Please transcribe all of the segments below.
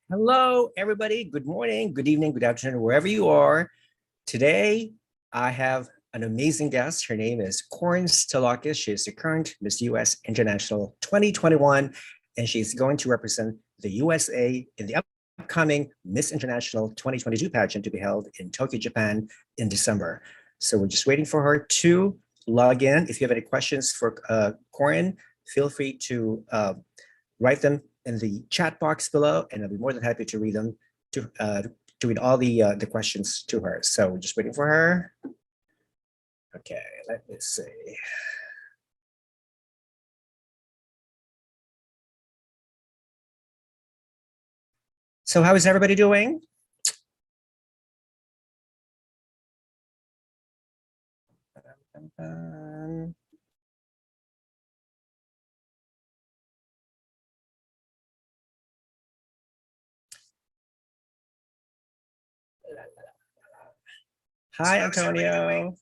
Hello, everybody. Good morning, good evening, good afternoon, wherever you are. Today, I have an amazing guest. Her name is Corrin Stellakis. She is the current Miss US International 2021, and she's going to represent the USA in the upcoming Miss International 2022 pageant to be held in Tokyo, Japan in December. So we're just waiting for her to log in. If you have any questions for Corrin, feel free to write them in the chat box below, and I'll be more than happy to read them to read all the questions to her. So we're just waiting for her. Okay, let me see. So how is everybody doing? Hi, Antonio.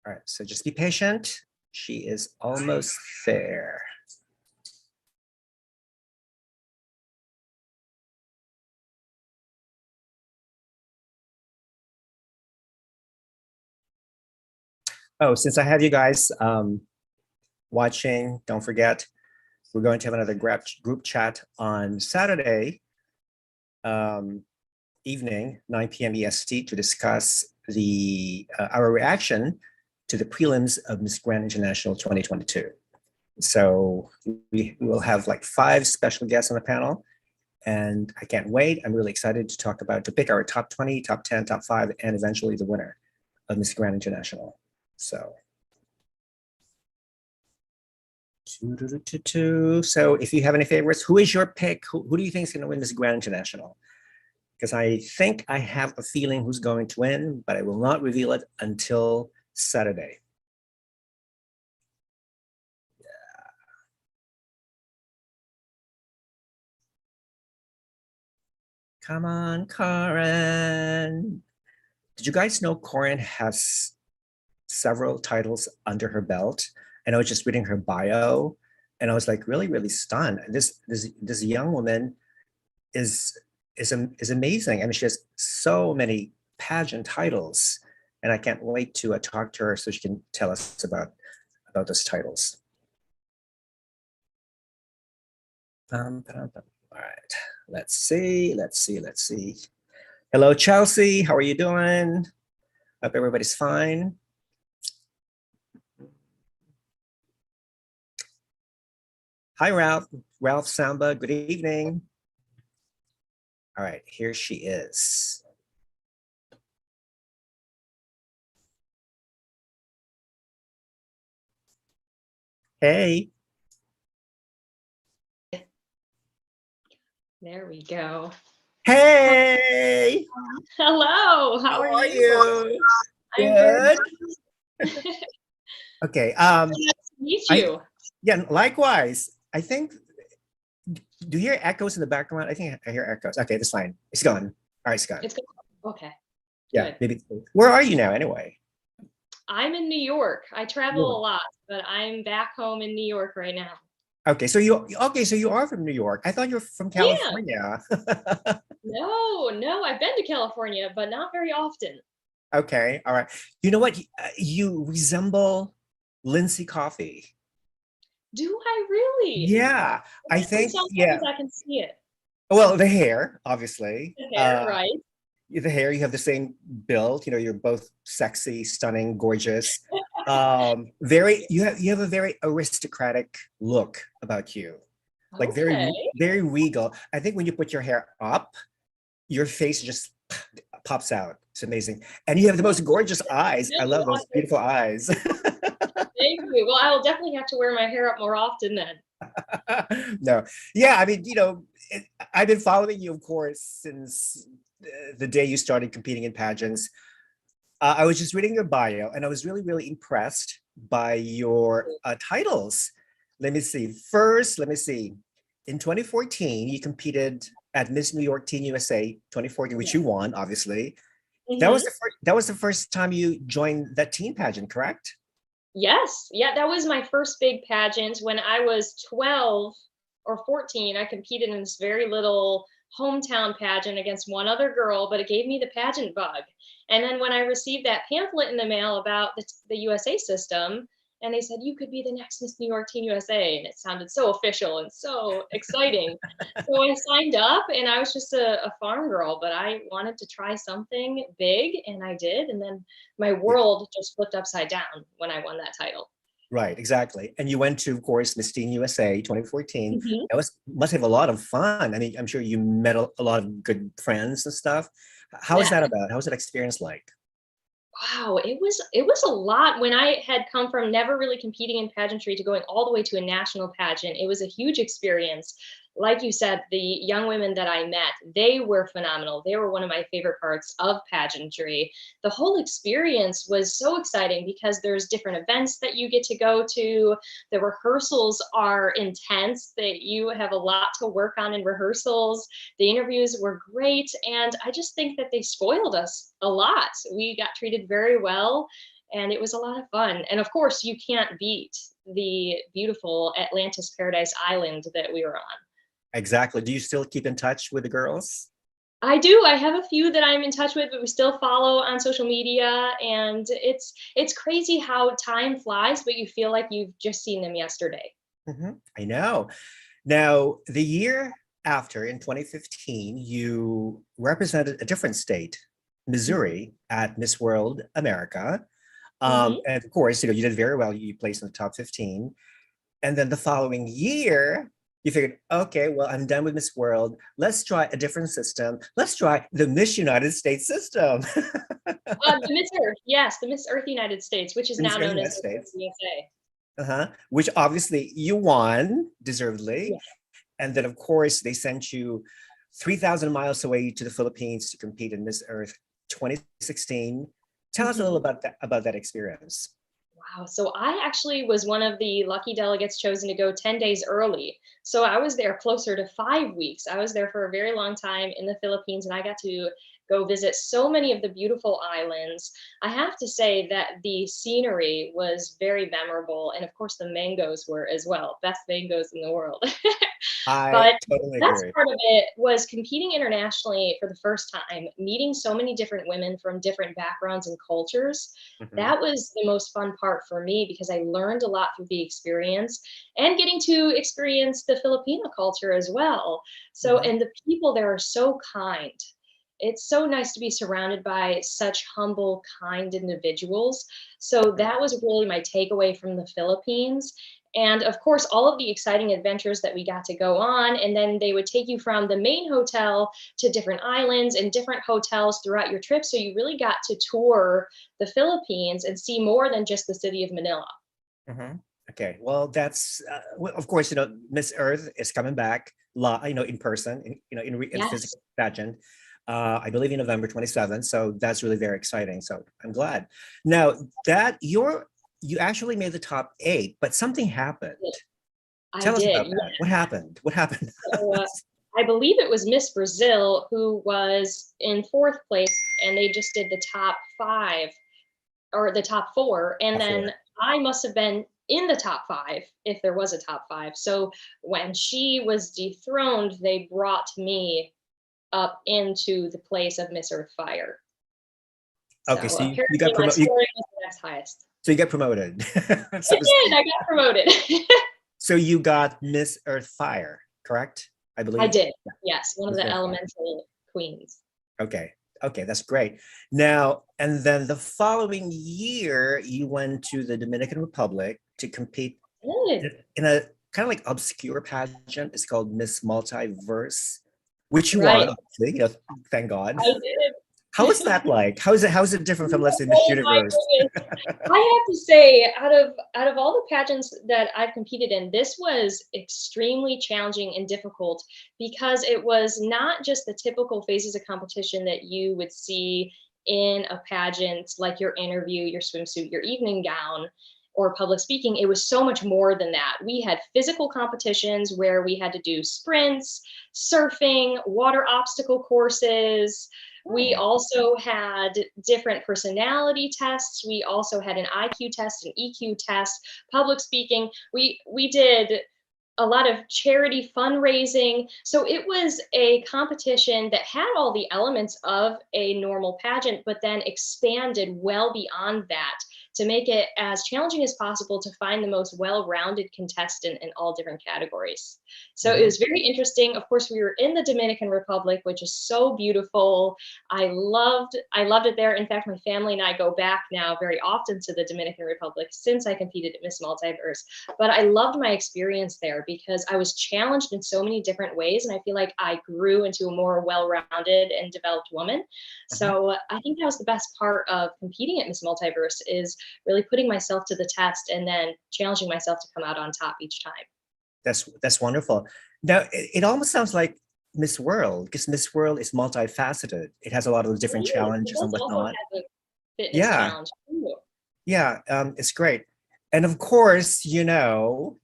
All right, so just be patient. She is almost there. Oh, since I have you guys watching, don't forget, we're going to have another group chat on Saturday evening, 9 p.m. EST, to discuss our reaction to the prelims of Miss Grand International 2022. So we will have like 5 special guests on the panel, and I can't wait. I'm really excited to pick our top 20, top 10, top 5, and eventually the winner of Miss Grand International. So if you have any favorites, who is your pick? Who do you think is going to win Miss Grand International? Because I think I have a feeling who's going to win, but I will not reveal it until Saturday. Yeah. Come on, Corrin. Did you guys know Corrin has several titles under her belt? And I was just reading her bio, and I was like really, really stunned. This young woman is amazing. I mean, she has so many pageant titles, and I can't wait to talk to her so she can tell us about those titles. All right, let's see. Hello, Chelsea. How are you doing? Hope everybody's fine. Hi, Ralph Samba. Good evening. All right, here she is. Hey. There we go. Hey. Hello. How are you? I'm good. Okay. Nice to meet you. Yeah, likewise. I think, do you hear echoes in the background? I think I hear echoes. Okay, that's fine. It's gone. All right, it's gone. It's good. Okay. Yeah, maybe. Where are you now anyway? I'm in New York. I travel a lot, but I'm back home in New York right now. Okay, so you are from New York. I thought you were from California. Yeah. No, I've been to California, but not very often. Okay, all right. You know what? You resemble Lindsey Coffey. Do I really? Yeah, I think. Sometimes I can see it. Well, the hair, obviously. The hair, right? The hair, you have the same build. You know, you're both sexy, stunning, gorgeous. You have a very aristocratic look about you, like very regal. I think when you put your hair up, your face just pops out. It's amazing, and you have the most gorgeous eyes. I love those beautiful eyes. Thank you. Well, I will definitely have to wear my hair up more often then. No, yeah, I mean, I've been following you, of course, since the day you started competing in pageants. I was just reading your bio, and I was really, really impressed by your titles. Let me see. First, in 2014, you competed at Miss New York Teen USA 2014, which you won, obviously. Mhm. That was the first time you joined that teen pageant, correct? Yes. Yeah, that was my first big pageant. When I was 12 or 14, I competed in this very little hometown pageant against one other girl, but it gave me the pageant bug. And then when I received that pamphlet in the mail about the USA system, and they said, you could be the next Miss New York Teen USA. And it sounded so official and so exciting. So I signed up and I was just a farm girl, but I wanted to try something big and I did. And then my Yeah. world just flipped upside down when I won that title. Right, exactly. And you went to, of course, Miss Teen USA 2014. Mhm. That was must have a lot of fun. I mean, I'm sure you met a lot of good friends and stuff. How is Yeah. that about? How was that experience like? Wow, it was a lot when I had come from never really competing in pageantry to going all the way to a national pageant. It was a huge experience. Like you said, the young women that I met, they were phenomenal. They were one of my favorite parts of pageantry. The whole experience was so exciting because there's different events that you get to go to. The rehearsals are intense, that you have a lot to work on in rehearsals. The interviews were great, and I just think that they spoiled us a lot. We got treated very well, and it was a lot of fun. And of course, you can't beat the beautiful Atlantis Paradise Island that we were on. Exactly. Do you still keep in touch with the girls? I do. I have a few that I'm in touch with, but we still follow on social media, and it's crazy how time flies, but you feel like you've just seen them yesterday. I know. Now, the year after, in 2015, you represented a different state, Mhm. Missouri, at Miss World America. Mhm. And of course, you did very well. You placed in the top 15. And then the following year, you figured, okay, well, I'm done with Miss World. Let's try a different system. Let's try the Miss United States system. The Miss Earth, yes, the Miss Earth United States, which is Miss now United known as Miss Earth States. USA. Which obviously you won deservedly. Yeah. And then, of course, they sent you 3,000 miles away to the Philippines to compete in Miss Earth 2016. Tell us a little Mhm. about that experience. Wow. So I actually was one of the lucky delegates chosen to go 10 days early. So I was there closer to 5 weeks. I was there for a very long time in the Philippines, and I got to go visit so many of the beautiful islands. I have to say that the scenery was very memorable. And of course, the mangoes were as well. Best mangoes in the world. I But totally the best agree. part of it was competing internationally for the first time, meeting so many different women from different backgrounds and cultures. Mhm, That was the most fun part for me because I learned a lot through the experience and getting to experience the Filipino culture as well. So, mhm. and the people there are so kind. It's so nice to be surrounded by such humble, kind individuals. So that was really my takeaway from the Philippines. And of course, all of the exciting adventures that we got to go on. And then they would take you from the main hotel to different islands and different hotels throughout your trip. So you really got to tour the Philippines and see more than just the city of Manila. Mhm. Okay, well, that's well, of course, Miss Earth is coming back, in person, in Yes. physical pageant. I believe in November 27th. So that's really very exciting. So I'm glad. Now that you actually made the top 8, but something happened. I Tell us did. about Yeah. that. What happened? What happened? So, I believe it was Miss Brazil who was in fourth place, and they just did the top five or the top four. And then Before. I must have been in the top five if there was a top five. So when she was dethroned, they brought me up into the place of Miss Earth Fire. So Okay, so you apparently got my promoted. scoring was the next highest. So you got promoted, so It to did. speak. I got promoted. So you got Miss Earth Fire, correct? I I believe. did. Yeah, Yes, one of Miss the Earth Fire. elemental queens. Okay. Okay, that's great. Now, and then the following year, you went to the Dominican Republic to compete Good. in a kind of like obscure pageant. It's called Miss Multiverse, which you won, Right. obviously. Thank God. I did. How is that like? How is it different from, let's say, Miss Oh my Universe? goodness. I have to say, out of all the pageants that I've competed in, this was extremely challenging and difficult because it was not just the typical phases of competition that you would see in a pageant, like your interview, your swimsuit, your evening gown, or public speaking, it was so much more than that. We had physical competitions where we had to do sprints, surfing, water obstacle courses. We also had different personality tests. We also had an IQ test, an EQ test, public speaking. We did a lot of charity fundraising. So it was a competition that had all the elements of a normal pageant, but then expanded well beyond that to make it as challenging as possible to find the most well-rounded contestant in all different categories. So it was very interesting. Of course, we were in the Dominican Republic, which is so beautiful. I loved it there. In fact, my family and I go back now very often to the Dominican Republic since I competed at Miss Multiverse. But I loved my experience there because I was challenged in so many different ways, and I feel like I grew into a more well-rounded and developed woman. So I think that was the best part of competing at Miss Multiverse, is really putting myself to the test and then challenging myself to come out on top each time. That's wonderful. Now, it almost sounds like Miss World, because Miss World is multifaceted. It has a lot of different challenges and whatnot. Fitness challenge. Yeah, it's great. And of course, you know,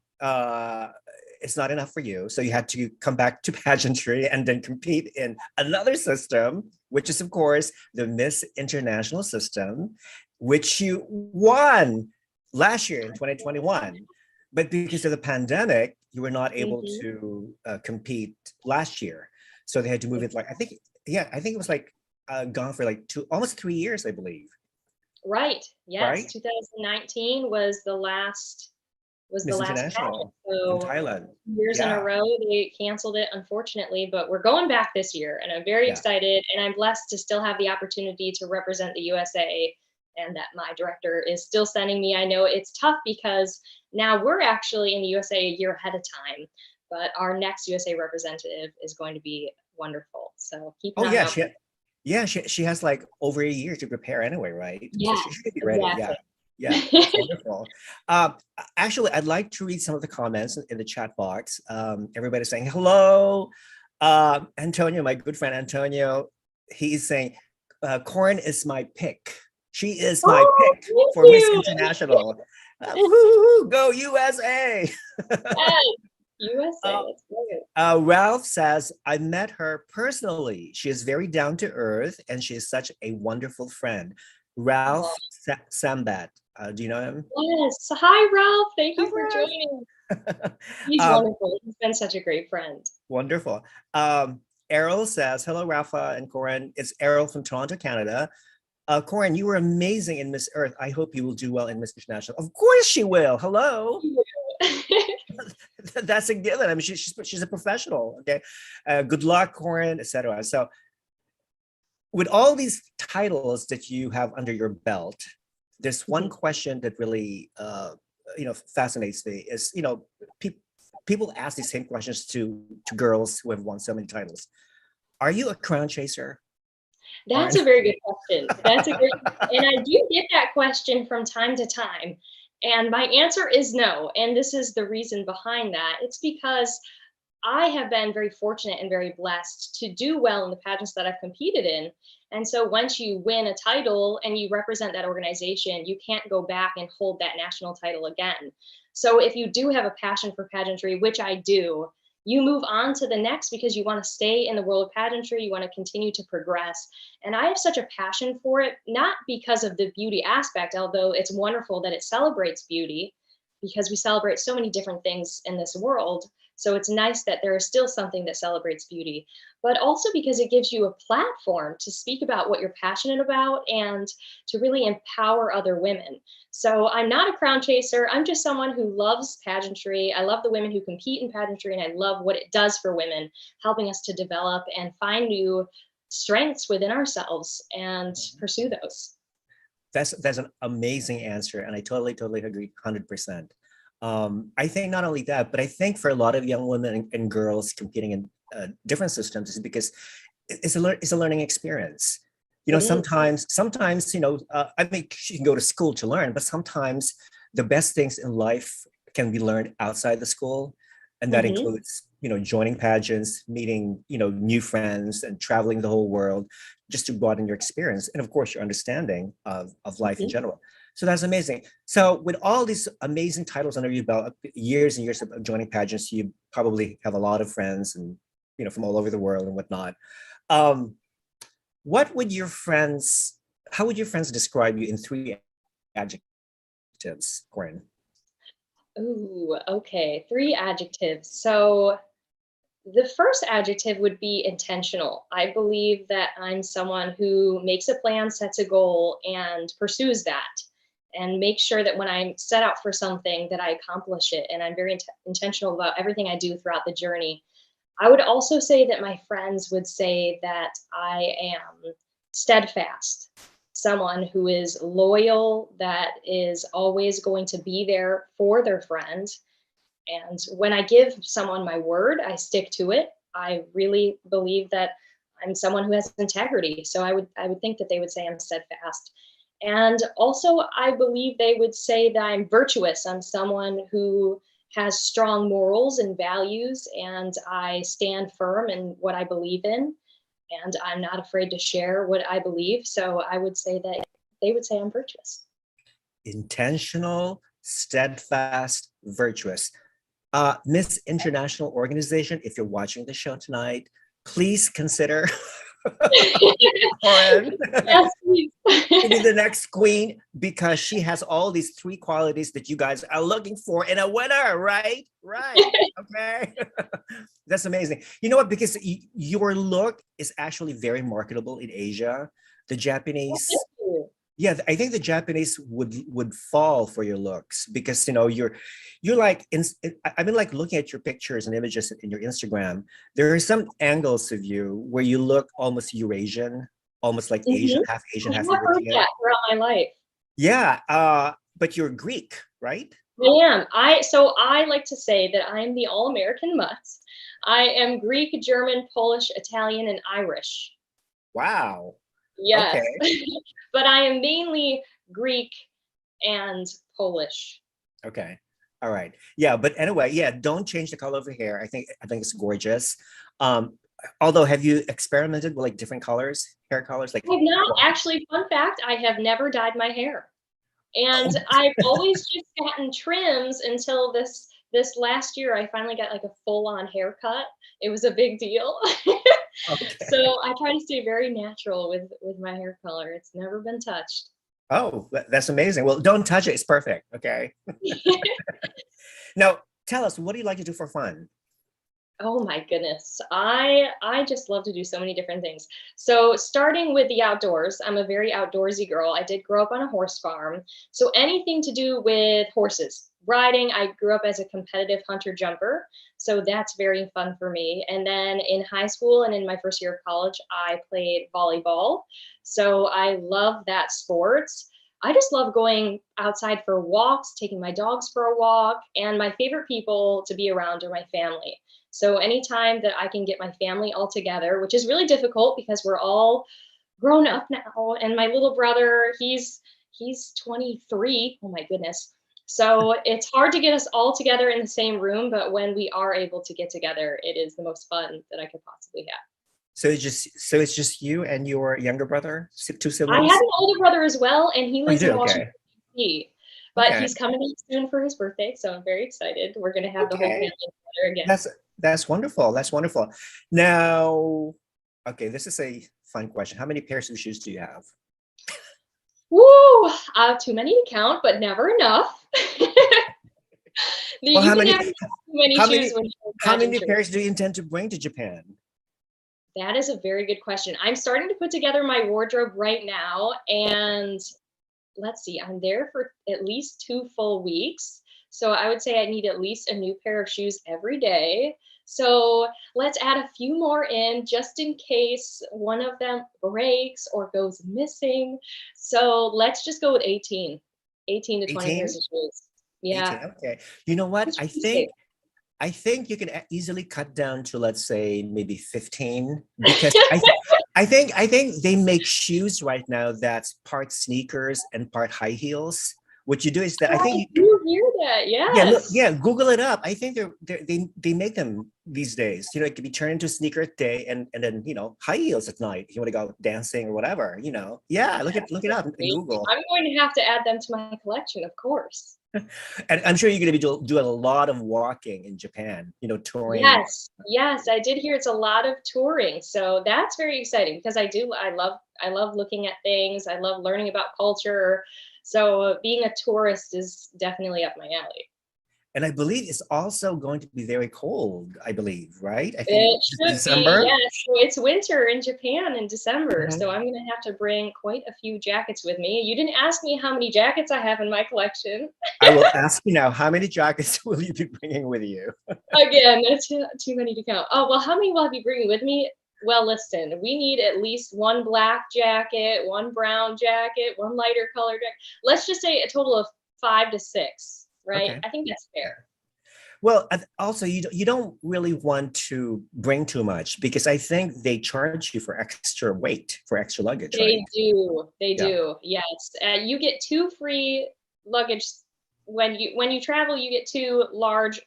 it's not enough for you. So you had to come back to pageantry and then compete in another system, which is, of course, the Miss International system, which you won last year in 2021. But because of the pandemic, you were not able to compete last year. So they had to move it, like, I think it was like gone for like almost 3 years, I believe. Right. Yes. Right? 2019 was the last Miss pageant. International So in Thailand. Years in a row, they canceled it, unfortunately, but we're going back this year, and I'm very excited, and I'm blessed to still have the opportunity to represent the USA, and that my director is still sending me. I know it's tough because now we're actually in the USA a year ahead of time, but our next USA representative is going to be wonderful. So keep an eye out. She has like over a year to prepare anyway, right? Yeah, So she should be ready. exactly. Yeah, that's wonderful. Actually, I'd like to read some of the comments in the chat box. Everybody's saying hello. Antonio, my good friend Antonio, he's saying, Corrin is my pick. She is my pick for Miss International. Go USA! USA, that's great. Ralph says, I met her personally. She is very down to earth and she is such a wonderful friend. Ralph Sambat. Do you know him? Yes. Hi, Ralph. Thank you for joining. He's wonderful. He's been such a great friend. Wonderful. Errol says, hello, Rafa and Corrin. It's Errol from Toronto, Canada. Corrin, you were amazing in Miss Earth. I hope you will do well in Miss International. Of course she will. Hello. That's a given. I mean, she's a professional. Okay. Good luck, Corrin, etc. So, with all these titles that you have under your belt, there's one question that really, fascinates me. Is people ask these same questions to girls who have won so many titles. Are you a crown chaser? That's a very good question. And I do get that question from time to time. And my answer is no. And this is the reason behind that. It's because I have been very fortunate and very blessed to do well in the pageants that I've competed in. And so once you win a title and you represent that organization, you can't go back and hold that national title again. So if you do have a passion for pageantry, which I do, you move on to the next because you want to stay in the world of pageantry, you want to continue to progress. And I have such a passion for it, not because of the beauty aspect, although it's wonderful that it celebrates beauty, because we celebrate so many different things in this world. So it's nice that there is still something that celebrates beauty, but also because it gives you a platform to speak about what you're passionate about and to really empower other women. So I'm not a crown chaser. I'm just someone who loves pageantry. I love the women who compete in pageantry, and I love what it does for women, helping us to develop and find new strengths within ourselves and pursue those. That's an amazing answer, and I totally agree 100%. I think not only that, but I think for a lot of young women and girls competing in different systems is because it's a learning experience. Sometimes, I mean, you can go to school to learn, but sometimes the best things in life can be learned outside the school. And that includes, joining pageants, meeting, new friends and traveling the whole world just to broaden your experience. And of course, your understanding of life in general. So that's amazing. So with all these amazing titles under your belt, years and years of joining pageants, you probably have a lot of friends and, from all over the world and whatnot. Um, what would your friends, how would your friends describe you in 3 adjectives, Corrin? Ooh, okay. 3 adjectives. So the first adjective would be intentional. I believe that I'm someone who makes a plan, sets a goal, and pursues that, and make sure that when I'm set out for something that I accomplish it. And I'm very intentional about everything I do throughout the journey. I would also say that my friends would say that I am steadfast, someone who is loyal, that is always going to be there for their friend. And when I give someone my word, I stick to it. I really believe that I'm someone who has integrity. So I would think that they would say I'm steadfast. And also I believe they would say that I'm virtuous. I'm someone who has strong morals and values, and I stand firm in what I believe in, and I'm not afraid to share what I believe. So I would say that they would say I'm virtuous. Intentional, steadfast, virtuous. Miss International Organization, if you're watching the show tonight, please consider Corrin Yes, please. to be the next queen, because she has all these 3 qualities that you guys are looking for in a winner, right? Right. Okay. That's amazing. You know what? Because your look is actually very marketable in Asia. The Japanese, Thank you. yeah, I think the Japanese would fall for your looks, because you're like I've been like looking at your pictures and images in your Instagram. There are some angles of you where you look almost Eurasian, almost like Asian, Mhm. Asian, I half have heard European. that throughout my life. Yeah, but you're Greek, right? I am. I like to say that I'm the all-American mutt. I am Greek, German, Polish, Italian, and Irish. Wow. Okay. Yes. But I am mainly Greek and Polish. Okay. All right. Yeah, but anyway, yeah, don't change the color of your hair. I think it's gorgeous. Um, although have you experimented with like different colors, hair colors? Like, I've not actually, fun fact, I have never dyed my hair. And oh, I've always just gotten trims until this last year. I finally got like a full-on haircut. It was a big deal. okay. So I try to stay very natural with my hair color. It's never been touched. Oh, that's amazing. Well, don't touch it. It's perfect. Okay. Now, tell us, what do you like to do for fun? Oh my goodness. I just love to do so many different things. So starting with the outdoors, I'm a very outdoorsy girl. I did grow up on a horse farm. So anything to do with horses. Riding, I grew up as a competitive hunter jumper. So that's very fun for me. And then in high school and in my first year of college, I played volleyball. So I love that sport. I just love going outside for walks, taking my dogs for a walk, and my favorite people to be around are my family. So anytime that I can get my family all together, which is really difficult because we're all grown up now, and my little brother, he's 23. Oh my goodness. So it's hard to get us all together in the same room, but when we are able to get together, it is the most fun that I could possibly have. So it's just you and your younger brother, 2 I have siblings? an older brother as well, and he Oh, you lives do? in Washington, Okay. D.C., but Okay. he's coming in soon for his birthday, so I'm very excited. We're gonna have the whole Okay. family together again. That's wonderful. That's wonderful. Now, okay, this is a fun question. How many pairs of shoes do you have? Woo! Too many to count, but never enough. Well, You can never have too many how shoes many, when you're in how many pageantry. pairs do you intend to bring to Japan? That is a very good question. I'm starting to put together my wardrobe right now, and let's see, I'm there for at least 2 full weeks. So I would say I need at least a new pair of shoes every day. So let's add a few more in just in case one of them breaks or goes missing. So let's just go with 18, 18 to 20 pairs 18? of shoes. Yeah. 18. Okay. You know what? It's I pretty safe. think I think you can easily cut down to, let's say, maybe 15, because I think they make shoes right now that's part sneakers and part high heels, What you do is that Oh, I I think do hear that. yeah, look, Yes. yeah, Google it up. I think they make them these days. You know, it could be turned into a sneaker at day and then, you know, high heels at night. If you want to go dancing or whatever, you know. Yeah, look it up in Google. I'm going to have to add them to my collection, of course. And I'm sure you're going to be doing a lot of walking in Japan, you know, touring. Yes, yes, I did hear it's a lot of touring. So that's very exciting because I love looking at things. I love learning about culture. So being a tourist is definitely up my alley. And I believe it's also going to be very cold, I believe, right? I think It should be, December. yes. So it's winter in Japan in December. Mhm. So I'm gonna have to bring quite a few jackets with me. You didn't ask me how many jackets I have in my collection. I will ask you now, how many jackets will you be bringing with you? Again, that's too many to count. Oh, well, how many will I be bringing with me? Well, listen, we need at least one black jacket, one brown jacket, one lighter colored jacket. Let's just say a total of 5 to 6, right? Okay. I think that's fair. Well, also you don't really want to bring too much because I think they charge you for extra weight, for extra luggage, right? They do. They Yeah. do. Yes. You get 2 free luggage when you travel. You get 2 large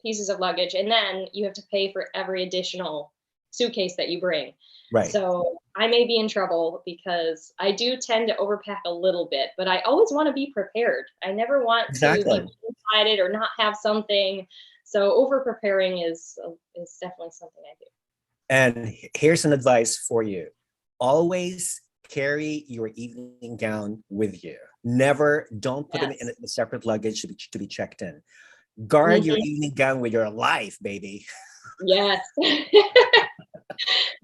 pieces of luggage, and then you have to pay for every additional suitcase that you bring. Right. So I may be in trouble because I do tend to overpack a little bit, but I always want to be prepared. I never want to be Exactly. blindsided or not have something. So over preparing is definitely something I do. And here's an advice for you. Always carry your evening gown with you. Never, don't put them in Yes. a separate luggage to be checked in. Guard your Mhm. evening gown with your life, baby. Yes.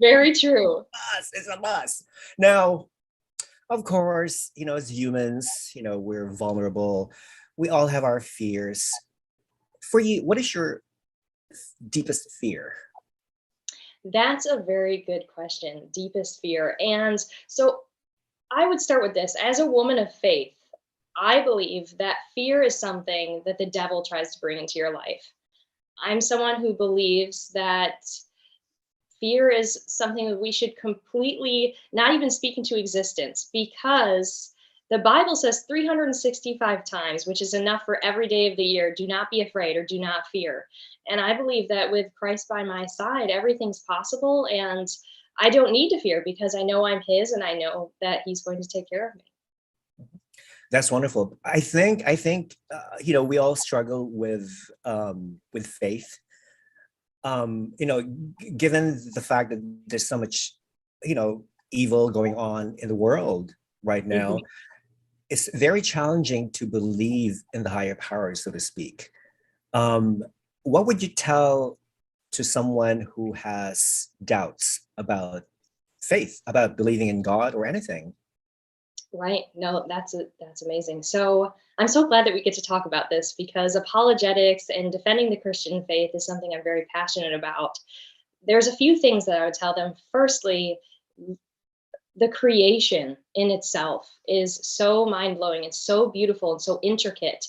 Very true. It's a must. Now, of course, you know, as humans, you know, we're vulnerable. We all have our fears. For you, what is your deepest fear? That's a very good question. Deepest fear. And so I would start with this. As a woman of faith, I believe that fear is something that the devil tries to bring into your life. I'm someone who believes that fear is something that we should completely not even speak into existence because the Bible says 365 times, which is enough for every day of the year, do not be afraid or do not fear. And I believe that with Christ by my side, everything's possible. And I don't need to fear because I know I'm His and I know that He's going to take care of me. That's wonderful. I think you know, we all struggle with faith. You know, given the fact that there's so much, you know, evil going on in the world right Mhm. now, it's very challenging to believe in the higher power, so to speak. Um, what would you tell to someone who has doubts about faith, about believing in God or anything? Right. No, that's amazing. So I'm so glad that we get to talk about this because apologetics and defending the Christian faith is something I'm very passionate about. There's a few things that I would tell them. Firstly, the creation in itself is so mind blowing and so beautiful and so intricate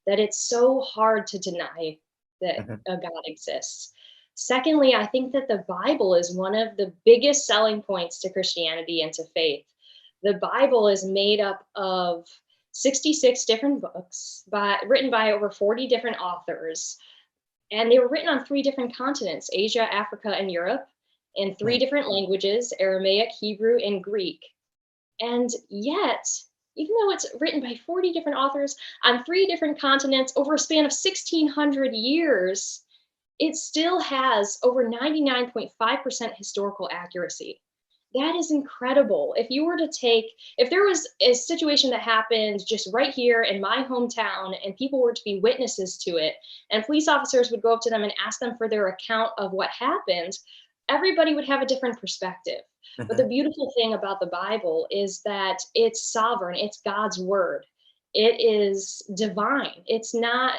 that it's so hard to deny that Mhm. a God exists. Secondly, I think that the Bible is one of the biggest selling points to Christianity and to faith. The Bible is made up of 66 different books written by over 40 different authors, and they were written on 3 different continents: Asia, Africa, and Europe, in 3 different languages: Aramaic, Hebrew, and Greek. And yet, even though it's written by 40 different authors on 3 different continents over a span of 1600 years, it still has over 99.5% historical accuracy. That is incredible. If there was a situation that happened just right here in my hometown and people were to be witnesses to it, and police officers would go up to them and ask them for their account of what happened, everybody would have a different perspective. But the Mhm. beautiful thing about the Bible is that it's sovereign, it's God's word. It is divine. It's not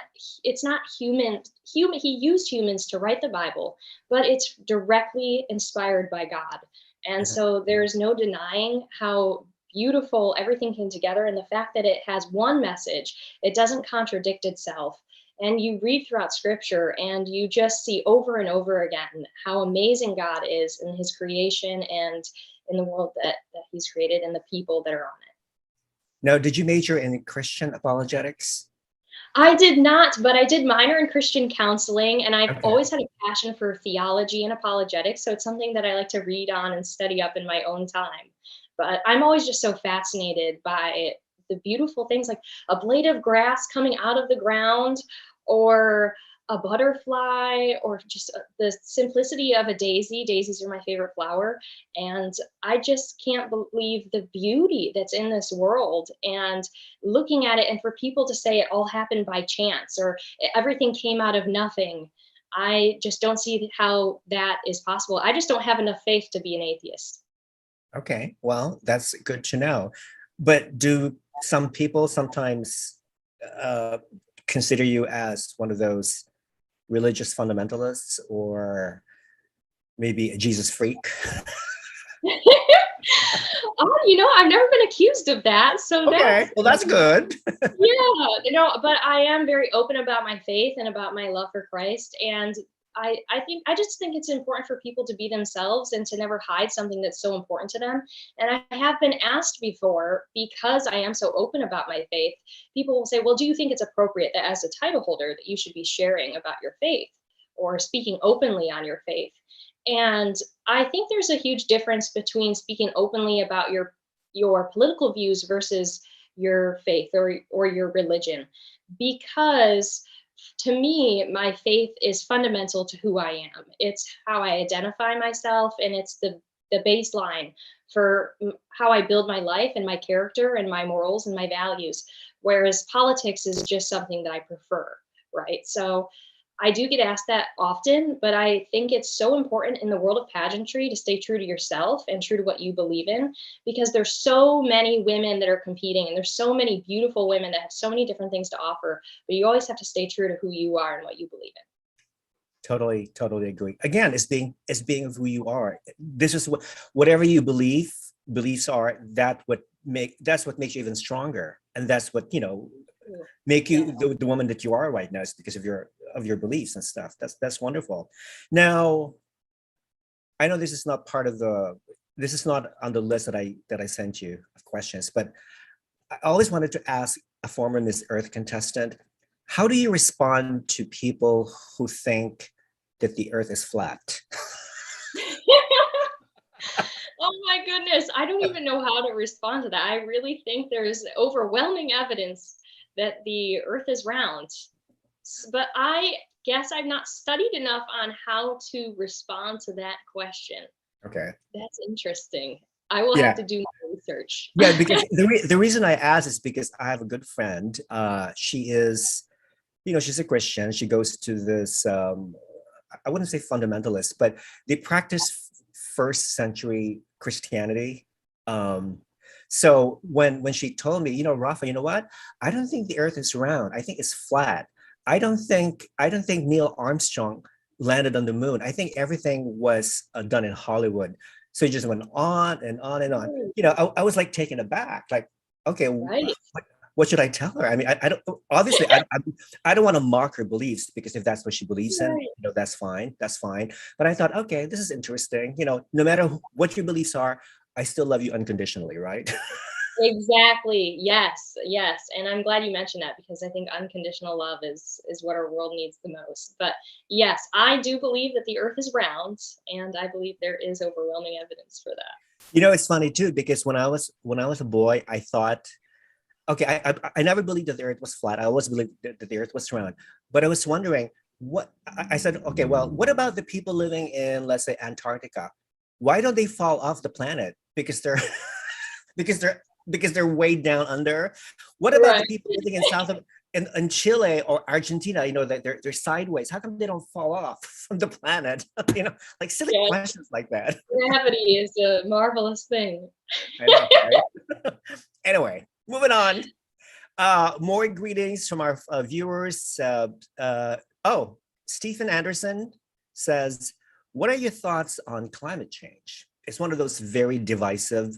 human. He used humans to write the Bible, but it's directly inspired by God. And Mhm. so there's no denying how beautiful everything came together, and the fact that it has one message, it doesn't contradict itself. And you read throughout scripture and you just see over and over again how amazing God is in his creation and in the world that he's created and the people that are on it. Now, did you major in Christian apologetics? I did not, but I did minor in Christian counseling, and I've Okay. always had a passion for theology and apologetics. So it's something that I like to read on and study up in my own time. But I'm always just so fascinated by the beautiful things like a blade of grass coming out of the ground, or a butterfly, or just the simplicity of a daisy. Daisies are my favorite flower. And I just can't believe the beauty that's in this world. And looking at it, and for people to say it all happened by chance or everything came out of nothing, I just don't see how that is possible. I just don't have enough faith to be an atheist. Okay. Well, that's good to know. But do some people sometimes uh, consider you as one of those religious fundamentalists or maybe a Jesus freak? I've never been accused of that, so Okay. that's Well, that's good. yeah, but I am very open about my faith and about my love for Christ. And I just think it's important for people to be themselves and to never hide something that's so important to them. And I have been asked before, because I am so open about my faith, people will say, well, do you think it's appropriate that as a title holder that you should be sharing about your faith or speaking openly on your faith? And I think there's a huge difference between speaking openly about your political views versus your faith or your religion, because to me my faith is fundamental to who I am. It's how I identify myself, and it's the baseline for how I build my life and my character and my morals and my values, whereas politics is just something that I prefer, right? So I do get asked that often, but I think it's so important in the world of pageantry to stay true to yourself and true to what you believe in, because there's so many women that are competing, and there's so many beautiful women that have so many different things to offer, but you always have to stay true to who you are and what you believe in. Totally agree. Again, it's being who you are. This is whatever you beliefs are, that's what makes you even stronger. And that's what, make you Yeah. the woman that you are right now, is because of your beliefs and stuff. That's wonderful. Now, I know this is not on the list that I sent you of questions, but I always wanted to ask a former Miss Earth contestant, how do you respond to people who think that the Earth is flat? Oh my goodness, I don't even know how to respond to that. I really think there's overwhelming evidence that the earth is round. But I guess I've not studied enough on how to respond to that question. Okay. That's interesting. I will have Yeah. to do my research. Yeah, because the reason I ask is because I have a good friend. She's a Christian. She goes to this, I wouldn't say fundamentalist, but they practice first century Christianity. Um, so when she told me, Rafa, you know what? I don't think the earth is round. I think it's flat. I don't think Neil Armstrong landed on the moon. I think everything was done in Hollywood. So it just went on and on and on. I was like taken aback, like, okay, Right. what should I tell her? I mean, I don't, obviously, I don't want to mock her beliefs, because if that's what she believes in, Right. that's fine. That's fine. But I thought, okay, this is interesting. No matter what your beliefs are, I still love you unconditionally, right? Exactly. Yes. Yes. And I'm glad you mentioned that, because I think unconditional love is what our world needs the most. But yes, I do believe that the earth is round, and I believe there is overwhelming evidence for that. It's funny too, because when I was a boy, I thought, okay, I never believed that the earth was flat. I always believed that the earth was round. But I was wondering, I said, okay, well, what about the people living in, let's say, Antarctica? Why don't they fall off the planet? Because they're because they're way down under. What about the Right. people living in in Chile or Argentina? That they're sideways. How come they don't fall off from the planet? Like silly Yeah. questions like that. Gravity is a marvelous thing. I know, right? Anyway, moving on. More greetings from our viewers. Oh, Stephen Anderson says, what are your thoughts on climate change? It's one of those very divisive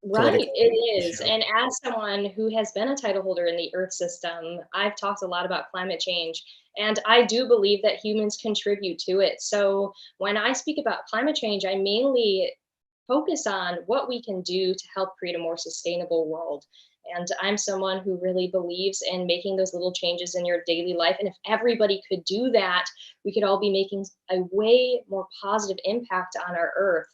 Right, political it is. issue. And as someone who has been a title holder in the Earth system, I've talked a lot about climate change, and I do believe that humans contribute to it. So when I speak about climate change, I mainly focus on what we can do to help create a more sustainable world. And I'm someone who really believes in making those little changes in your daily life. And if everybody could do that, we could all be making a way more positive impact on our earth.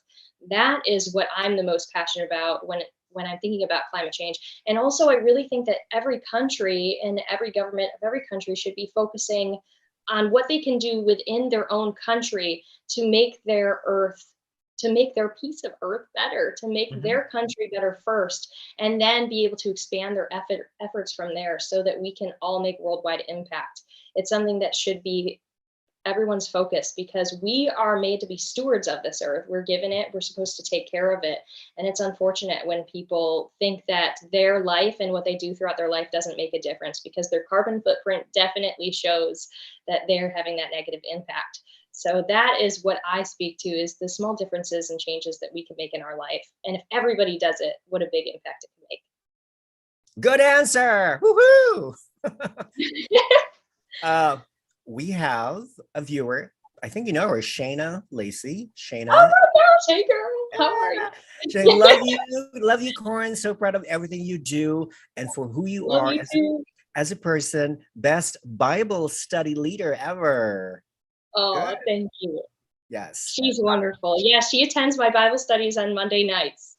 That is what I'm the most passionate about when I'm thinking about climate change. And also, I really think that every country and every government of every country should be focusing on what they can do within their own country to make their earth, to make their piece of earth better, to make their country better first, and then be able to expand their efforts from there so that we can all make worldwide impact. It's something that should be everyone's focus, because we are made to be stewards of this earth. We're given it, we're supposed to take care of it. And it's unfortunate when people think that their life and what they do throughout their life doesn't make a difference, because their carbon footprint definitely shows that they're having that negative impact. So that is what I speak to, is the small differences and changes that we can make in our life. And if everybody does it, what a big impact it can make. Good answer. Woohoo! We have a viewer. I think you know her, Shayna Lacey. Shayna. Oh my gosh, hey girl, how are you? Shayna, love you, Corrin. So proud of everything you do and for who you Love are you as a person. Best Bible study leader ever. Oh, Good. thank you. Yes. She's wonderful. Yeah, she attends my Bible studies on Monday nights.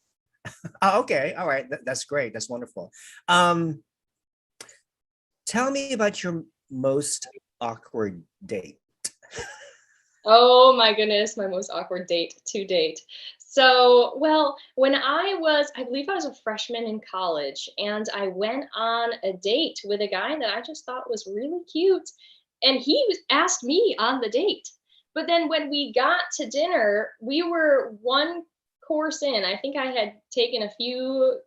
Oh, okay. All right. That's great. That's wonderful. Tell me about your most awkward date. Oh my goodness, my most awkward date to date. So, well, when I believe I was a freshman in college, and I went on a date with a guy that I just thought was really cute. And asked me on the date. But then when we got to dinner, we were one course in. I think I had taken a few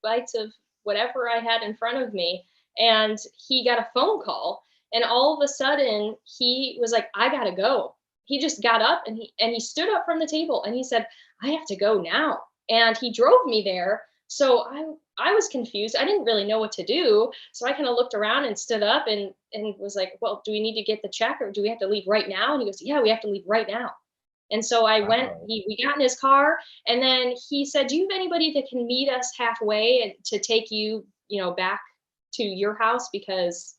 bites of whatever I had in front of me, and he got a phone call. And all of a sudden, he was like, I gotta go. He just got up and he stood up from the table and he said, I have to go now. And he drove me there. So I was confused. I didn't really know what to do. So I kind of looked around and stood up and was like, well, do we need to get the check, or do we have to leave right now? And he goes, yeah, we have to leave right now. And so I went, we got in his car, and then he said, do you have anybody that can meet us halfway and to take you, back to your house? Because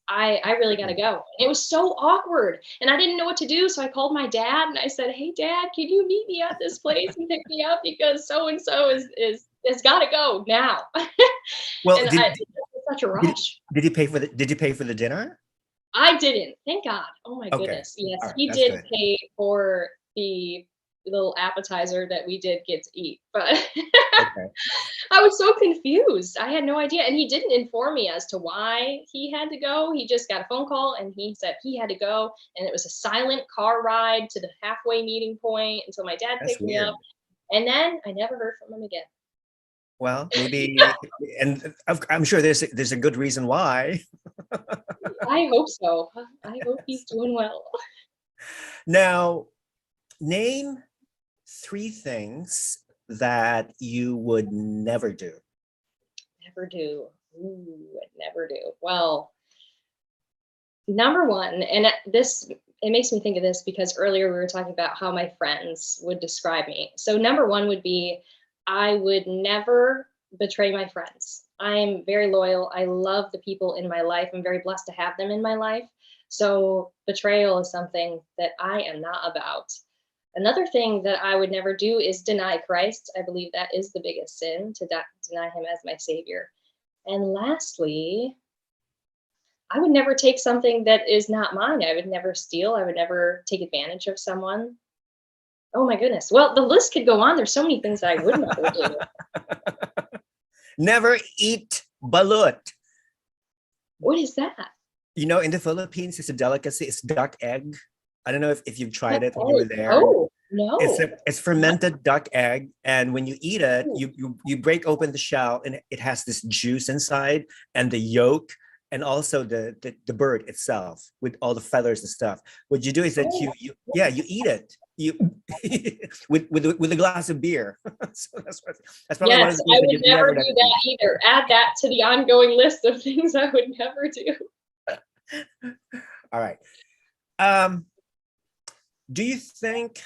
I really got to go. It was so awkward and I didn't know what to do. So I called my dad and I said, hey dad, can you meet me at this place and pick me up, because so-and-so has got to go now. Well, and it was such a rush. Did you pay for the dinner? I didn't, thank God. Oh my goodness. Yes, right, he did pay for the little appetizer that we did get to eat, but I was so confused. I had no idea. And he didn't inform me as to why he had to go. He just got a phone call and he said he had to go. And it was a silent car ride to the halfway meeting point until my dad picked me up. And then I never heard from him again. Well, maybe, and I'm sure there's a good reason why. I hope so. I hope he's doing well. Now, name 3 things that you would never do. Never do. Ooh, never do. Well, number one, and it makes me think of this because earlier we were talking about how my friends would describe me. So number one would be, I would never betray my friends. I'm very loyal. I love the people in my life. I'm very blessed to have them in my life. So betrayal is something that I am not about. Another thing that I would never do is deny Christ. I believe that is the biggest sin, to deny him as my savior. And lastly, I would never take something that is not mine. I would never steal. I would never take advantage of someone. Oh my goodness. Well, the list could go on. There's so many things that I would never do. Never eat balut. What is that? In the Philippines, it's a delicacy. It's duck egg. I don't know if you've tried it when you were there. Oh, no. It's fermented duck egg, and when you eat it, you break open the shell, and it has this juice inside, and the yolk, and also the bird itself with all the feathers and stuff. What you do is that you eat it with a glass of beer. So that's probably yes, one of the things I would never do that either. Add that to the ongoing list of things I would never do. All right. Do you think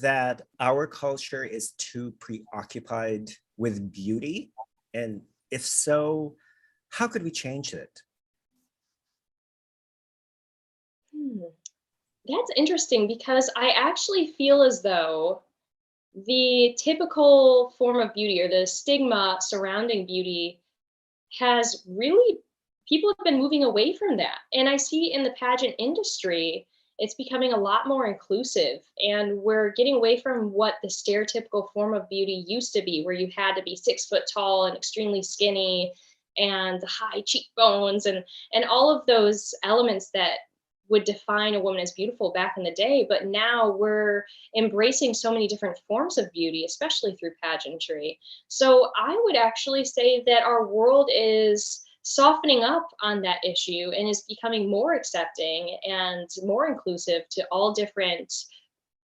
that our culture is too preoccupied with beauty? And If so, how could we change it? That's interesting because I actually feel as though the typical form of beauty or the stigma surrounding beauty has really, people have been moving away from that. And I see in the pageant industry, it's becoming a lot more inclusive, and we're getting away from what the stereotypical form of beauty used to be, where you had to be 6 foot tall and extremely skinny and high cheekbones and all of those elements that would define a woman as beautiful back in the day. But now we're embracing so many different forms of beauty, especially through pageantry. So I would actually say that our world is softening up on that issue and is becoming more accepting and more inclusive to all different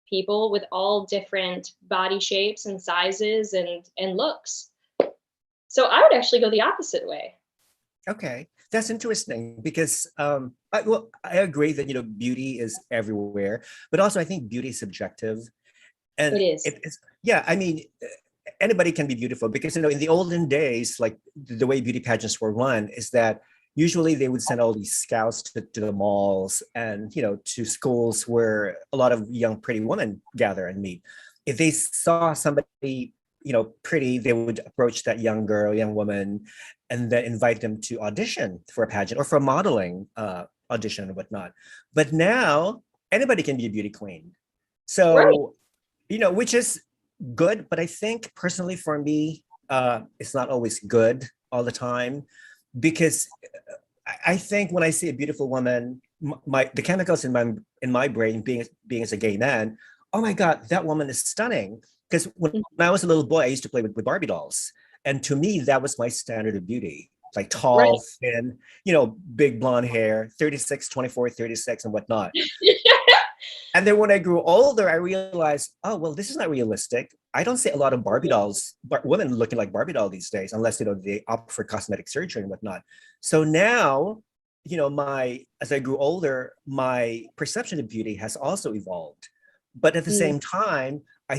people with all different body shapes and sizes and looks. So I would actually go the opposite way. Okay, that's interesting because I agree that beauty is everywhere, but also I think beauty is subjective, and It is. it's yeah. I mean, anybody can be beautiful because in the olden days, like the way beauty pageants were run is that usually they would send all these scouts to the malls and to schools where a lot of young pretty women gather and meet. If they saw somebody pretty, they would approach that young girl, young woman, and then invite them to audition for a pageant or for a modeling audition and whatnot. But now anybody can be a beauty queen. Right. So, which is good, but I think personally for me, it's not always good all the time, because I think when I see a beautiful woman, the chemicals in my brain, being as a gay man, oh my God, that woman is stunning. Because when I was a little boy, I used to play with Barbie dolls. And to me, that was my standard of beauty, like Right. tall, thin, big blonde hair, 36, 24, 36 and whatnot. And then when I grew older, I realized, oh, well, this is not realistic. I don't see a lot of Barbie dolls, women looking like Barbie doll these days, unless, they opt for cosmetic surgery and whatnot. So now, as I grew older, my perception of beauty has also evolved. But at the same time, I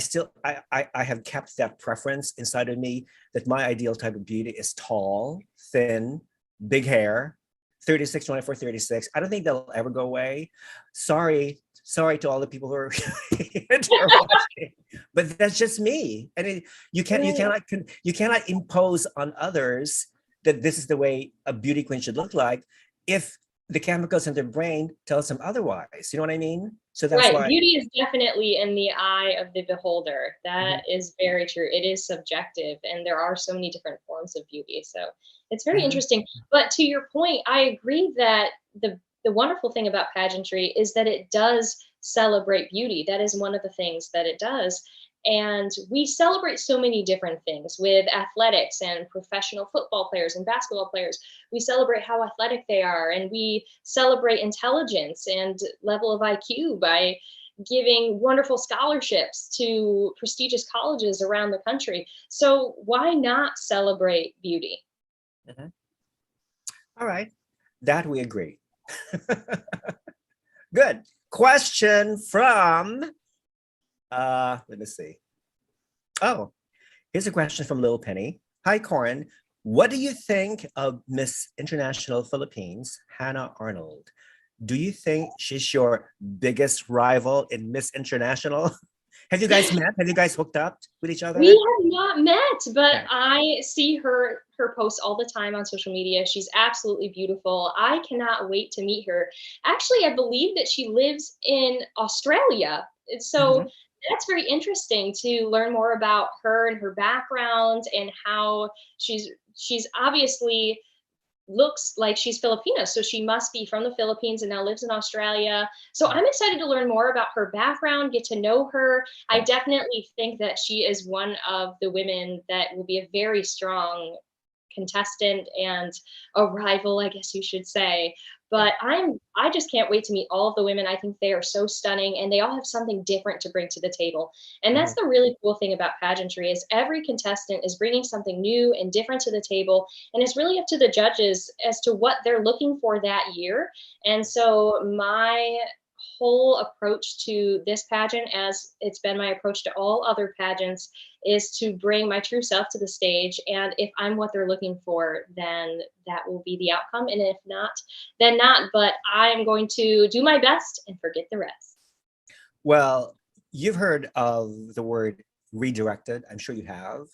have kept that preference inside of me that my ideal type of beauty is tall, thin, big hair, 36, 24, 36. I don't think that'll ever go away. Sorry to all the people who are, watching, but that's just me. And you cannot impose on others that this is the way a beauty queen should look like if the chemicals in their brain tells them otherwise. You know what I mean? So that's why Beauty is definitely in the eye of the beholder. That is very true. It is subjective, and there are so many different forms of beauty. So it's very interesting. But to your point, I agree that the wonderful thing about pageantry is that it does celebrate beauty. That is one of the things that it does. And we celebrate so many different things with athletics and professional football players and basketball players. We celebrate how athletic they are, and we celebrate intelligence and level of IQ by giving wonderful scholarships to prestigious colleges around the country. So why not celebrate beauty? All right, that we agree. Good. Question from let me see. Oh, here's a question from Lil Penny. Hi, Corrin. What do you think of Miss International Philippines, Hannah Arnold? Do you think she's your biggest rival in Miss International? Have you guys met? Have you guys hooked up with each other? We have not met, but okay. I see her posts all the time on social media. She's absolutely beautiful. I cannot wait to meet her. Actually, I believe that she lives in Australia. So that's very interesting to learn more about her and her background and how she's obviously looks like she's Filipino, so she must be from the Philippines and now lives in Australia. So I'm excited to learn more about her background, get to know her. I definitely think that she is one of the women that will be a very strong contestant and a rival, I guess you should say. But I just can't wait to meet all of the women. I think they are so stunning, and they all have something different to bring to the table. And that's the really cool thing about pageantry, is every contestant is bringing something new and different to the table, and it's really up to the judges as to what they're looking for that year. And so my whole approach to this pageant, as it's been my approach to all other pageants, is to bring my true self to the stage. And if I'm what they're looking for, then that will be the outcome. And if not, then not. But I am going to do my best and forget the rest. Well, you've heard of the word redirected. I'm sure you have.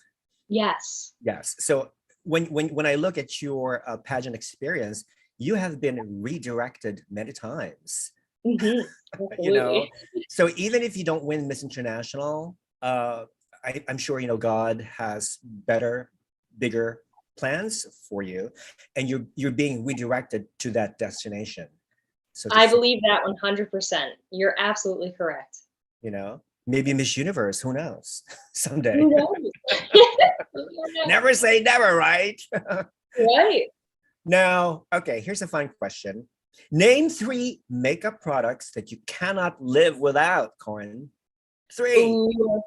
Yes. Yes. So when I look at your pageant experience, you have been redirected many times. You know, so even if you don't win Miss International, I'm sure, you know, God has better, bigger plans for you, and you're being redirected to that destination. So I believe that 100%. You're absolutely correct. you know, maybe Miss Universe, who knows? Someday. Who knows? Never say never, right? Right. Now, okay, here's a fun question. Name 3 makeup products that you cannot live without, Corrin. 3. Ooh.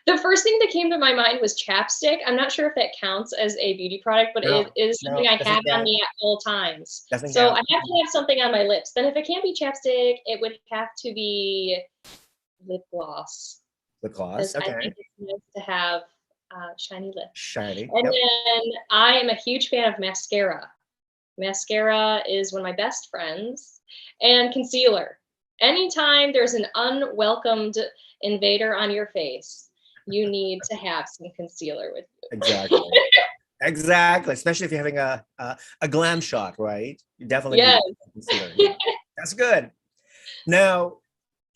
The first thing that came to my mind was chapstick. I'm not sure if that counts as a beauty product, but it is something I have on me at all times. So I have to have something on my lips. Then if it can't be chapstick, it would have to be lip gloss. Lip gloss, okay. I think it's nice to have shiny lips. Shiny. And then I am a huge fan of mascara. Mascara is one of my best friends. And concealer. Anytime there's an unwelcomed invader on your face, you need to have some concealer with you. Exactly. Exactly. Especially if you're having a glam shot, right? You definitely yes. need concealer. That's good. Now,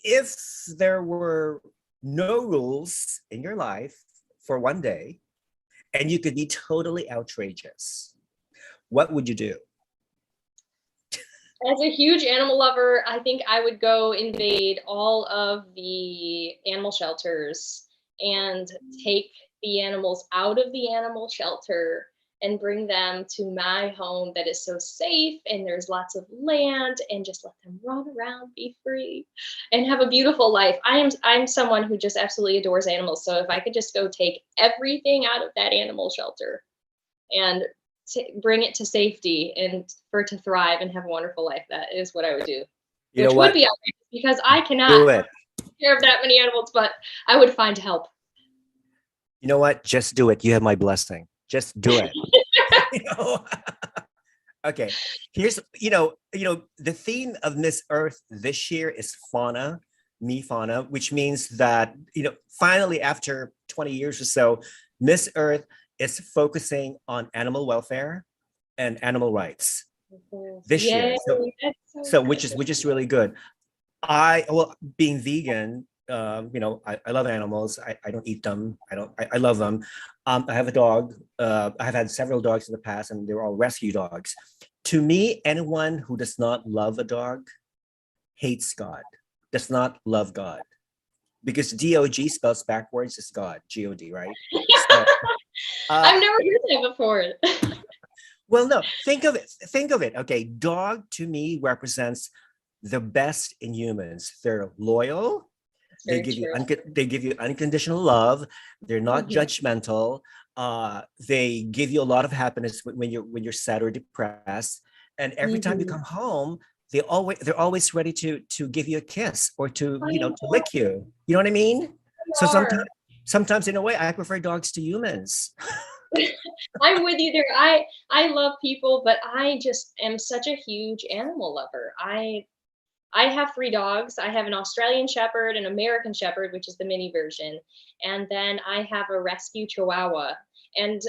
if there were no rules in your life for one day and you could be totally outrageous, what would you do? As a huge animal lover, I think I would go invade all of the animal shelters and take the animals out of the animal shelter and bring them to my home that is so safe and there's lots of land, and just let them run around, be free, and have a beautiful life. I'm someone who just absolutely adores animals. So if I could just go take everything out of that animal shelter and bring it to safety and for it to thrive and have a wonderful life, that is what I would do. You Which would be outrageous because I cannot take care of that many animals, but I would find help. You know what? Just do it. You have my blessing. Just do it. You know? Okay. Here's, the theme of Miss Earth this year is fauna, fauna, which means that, finally after 20 years or so, Miss Earth is focusing on animal welfare and animal rights this year. So which is really good. Being vegan, I love animals. I don't eat them. I love them. I have a dog. I have had several dogs in the past, and they're all rescue dogs. To me, anyone who does not love a dog hates God, does not love God. Because D-O-G spells backwards is God, G-O-D, right? So, I've never heard that before. Well, no, think of it. Okay, dog to me represents the best in humans. They're loyal. They give you unconditional love. They're not judgmental. They give you a lot of happiness when you're sad or depressed. And every time you come home, they're always ready to give you a kiss or to lick you. You know what I mean? So sometimes in a way, I prefer dogs to humans. I'm with you there. I love people, but I just am such a huge animal lover. I have 3 dogs. I have an Australian Shepherd, an American Shepherd, which is the mini version, and then I have a rescue Chihuahua. And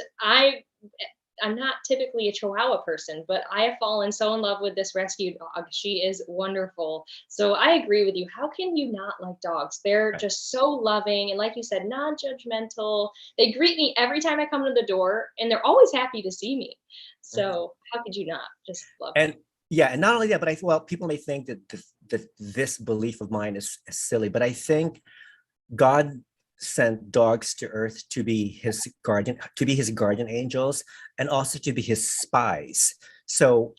I'm not typically a Chihuahua person, but I have fallen so in love with this rescue dog. She is wonderful. So I agree with you. How can you not like dogs? They're just so loving. And like you said, non-judgmental. They greet me every time I come to the door, and they're always happy to see me. So how could you not just love them? Yeah, and not only that, but people may think that this belief of mine is silly, but I think God sent dogs to earth to be his guardian angels, and also to be his spies. So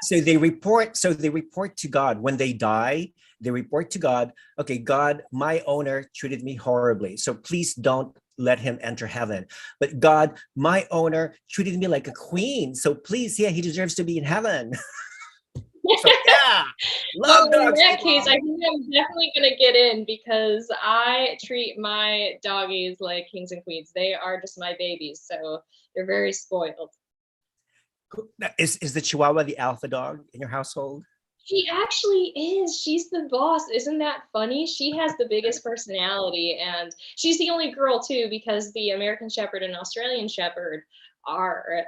so they report to God when they die. They report to God, okay, God, my owner treated me horribly, so please don't let him enter heaven. But God, my owner treated me like a queen, so please, he deserves to be in heaven. So yeah, Well, love in dogs, that case, people. I think I'm definitely gonna get in because I treat my doggies like kings and queens. They are just my babies, so they're very spoiled. Now, is the Chihuahua the alpha dog in your household? She actually is. She's the boss. Isn't that funny? She has the biggest personality, and she's the only girl too, because the American Shepherd and Australian Shepherd are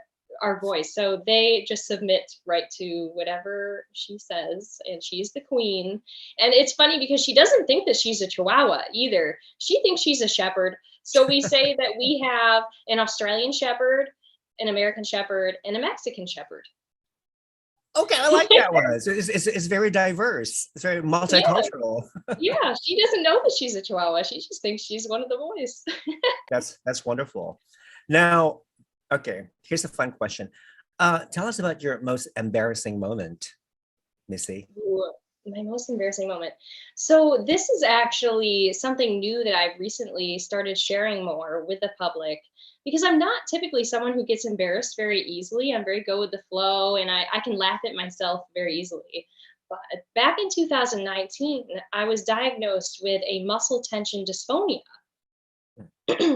boys. So they just submit right to whatever she says, and she's the queen. And it's funny because she doesn't think that she's a Chihuahua either. She thinks she's a Shepherd. So we say that we have an Australian Shepherd, an American Shepherd, and a Mexican Shepherd. Okay, I like that one. It's very diverse. It's very Yeah. multicultural. Yeah, she doesn't know that she's a Chihuahua. She just thinks she's one of the boys. That's wonderful. Now, okay, here's a fun question. Tell us about your most embarrassing moment, Missy. Ooh, my most embarrassing moment. So this is actually something new that I've recently started sharing more with the public because I'm not typically someone who gets embarrassed very easily. I'm very go with the flow and I can laugh at myself very easily. But back in 2019, I was diagnosed with a muscle tension dysphonia.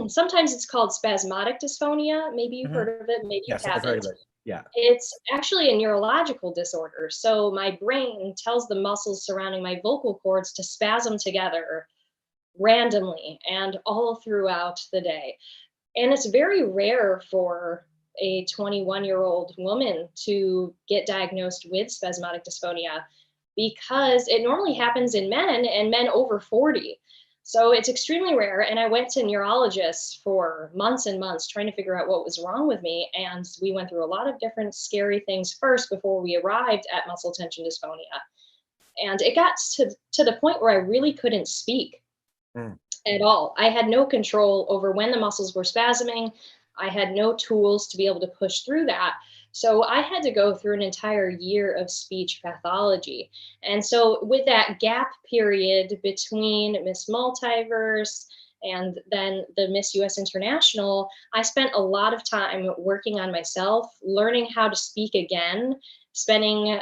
Sometimes it's called spasmodic dysphonia. Maybe you've Mhm. heard of it, maybe you Yes, I've heard haven't. of it. Yeah. It's actually a neurological disorder. So my brain tells the muscles surrounding my vocal cords to spasm together randomly and all throughout the day. And it's very rare for a 21-year-old woman to get diagnosed with spasmodic dysphonia because it normally happens in men and men over 40. So it's extremely rare. And I went to neurologists for months and months trying to figure out what was wrong with me. And we went through a lot of different scary things first before we arrived at muscle tension dysphonia. And it got to the point where I really couldn't speak Mm. at all. I had no control over when the muscles were spasming. I had no tools to be able to push through that. So I had to go through an entire year of speech pathology. And so with that gap period between Miss Multiverse and then the Miss US International, I spent a lot of time working on myself, learning how to speak again, spending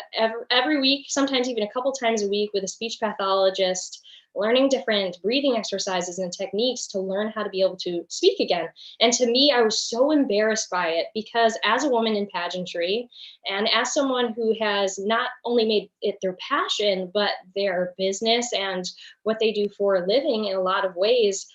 every week, sometimes even a couple times a week with a speech pathologist, learning different breathing exercises and techniques to learn how to be able to speak again. And to me, I was so embarrassed by it because as a woman in pageantry and as someone who has not only made it their passion, but their business and what they do for a living in a lot of ways,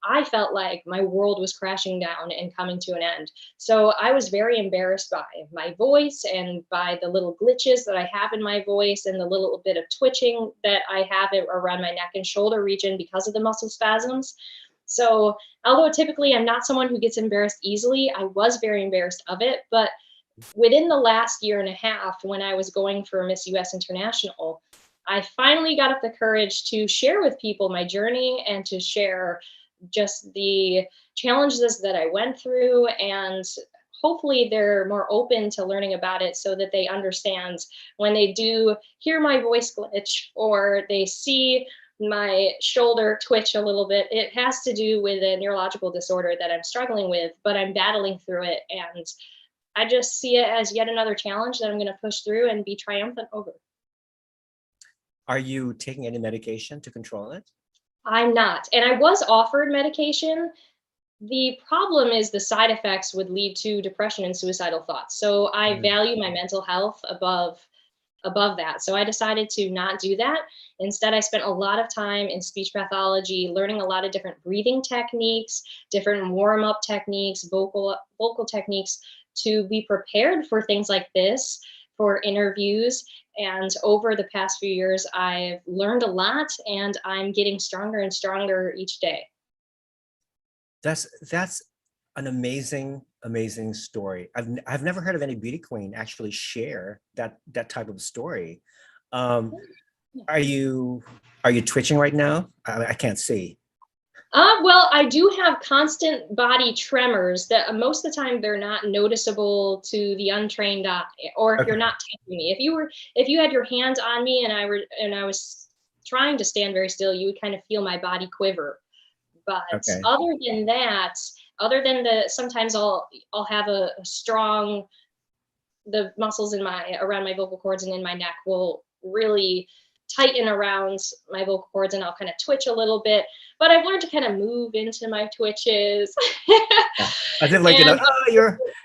I felt like my world was crashing down and coming to an end. So I was very embarrassed by my voice and by the little glitches that I have in my voice and the little bit of twitching that I have around my neck and shoulder region because of the muscle spasms. So although typically I'm not someone who gets embarrassed easily, I was very embarrassed of it. But within the last year and a half, when I was going for Miss US International, I finally got up the courage to share with people my journey and to share just the challenges that I went through. And hopefully they're more open to learning about it so that they understand when they do hear my voice glitch or they see my shoulder twitch a little bit, it has to do with a neurological disorder that I'm struggling with, but I'm battling through it. And I just see it as yet another challenge that I'm going to push through and be triumphant over. Are you taking any medication to control it? I'm not. And I was offered medication. The problem is the side effects would lead to depression and suicidal thoughts. So I Mm. value my mental health above that. So I decided to not do that. Instead, I spent a lot of time in speech pathology, learning a lot of different breathing techniques, different warm-up techniques, vocal techniques to be prepared for things like this, for interviews. And over the past few years, I've learned a lot and I'm getting stronger and stronger each day. That's an amazing story. I've never heard of any beauty queen actually share that type of story. Um, are you twitching right now? I can't see. Well, I do have constant body tremors that most of the time they're not noticeable to the untrained eye, or if you're Okay. not touching me. If you had your hands on me and I was trying to stand very still, you would kind of feel my body quiver. But Okay. other than that, other than sometimes I'll have a strong, the muscles in my around my vocal cords and in my neck will really tighten around my vocal cords, and I'll kind of twitch a little bit, but I've learned to kind of move into my twitches. Yeah. As if like, And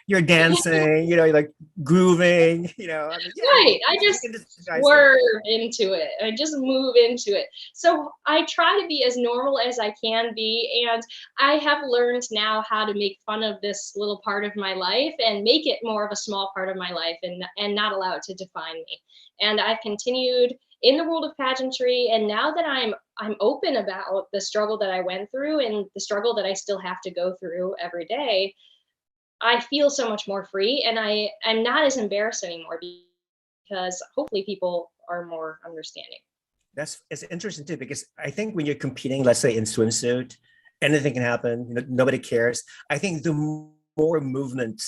you're dancing, you're like grooving, I mean, yeah, right, I you just can disguise it. swerve into it. I just move into it. So I try to be as normal as I can be, and I have learned now how to make fun of this little part of my life and make it more of a small part of my life, and not allow it to define me. And I've continued in the world of pageantry, and now that I'm open about the struggle that I went through and the struggle that I still have to go through every day, I feel so much more free, and I'm not as embarrassed anymore, because hopefully people are more understanding. It's interesting too, because I think when you're competing, let's say in swimsuit, anything can happen, nobody cares. I think more movement,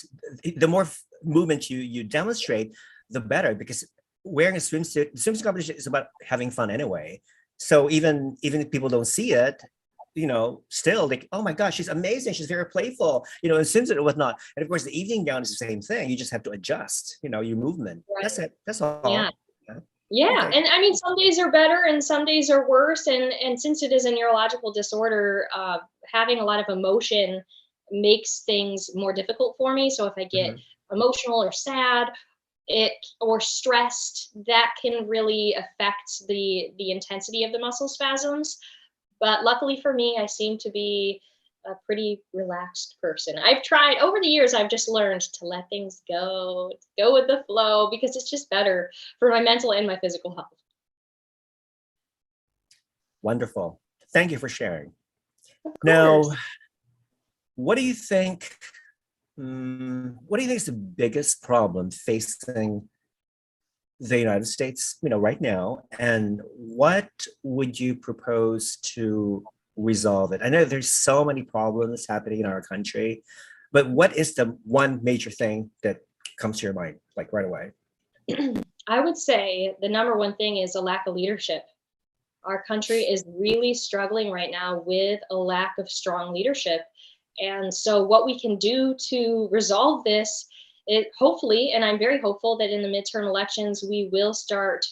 the more movement you demonstrate, the better, because wearing a swimsuit, the swimsuit competition is about having fun anyway. So even if people don't see it, still like, oh my gosh, she's amazing. She's very playful, in swimsuit and whatnot. And of course, the evening gown is the same thing. You just have to adjust, your movement. Right. That's it. That's all. Yeah. Yeah. Okay. And I mean, some days are better and some days are worse. And since it is a neurological disorder, having a lot of emotion makes things more difficult for me. So if I get emotional or sad, or stressed, that can really affect the intensity of the muscle spasms. But luckily for me, I seem to be a pretty relaxed person. I've tried over the years, I've just learned to let things go with the flow, because it's just better for my mental and my physical health. Wonderful. Thank you for sharing. Of Now, course. what do you think? What do you think is the biggest problem facing the United States, right now? And what would you propose to resolve it? I know there's so many problems happening in our country, but what is the one major thing that comes to your mind, like right away? I would say the number one thing is a lack of leadership. Our country is really struggling right now with a lack of strong leadership. And so what we can do to resolve this, hopefully, and I'm very hopeful that in the midterm elections, we will start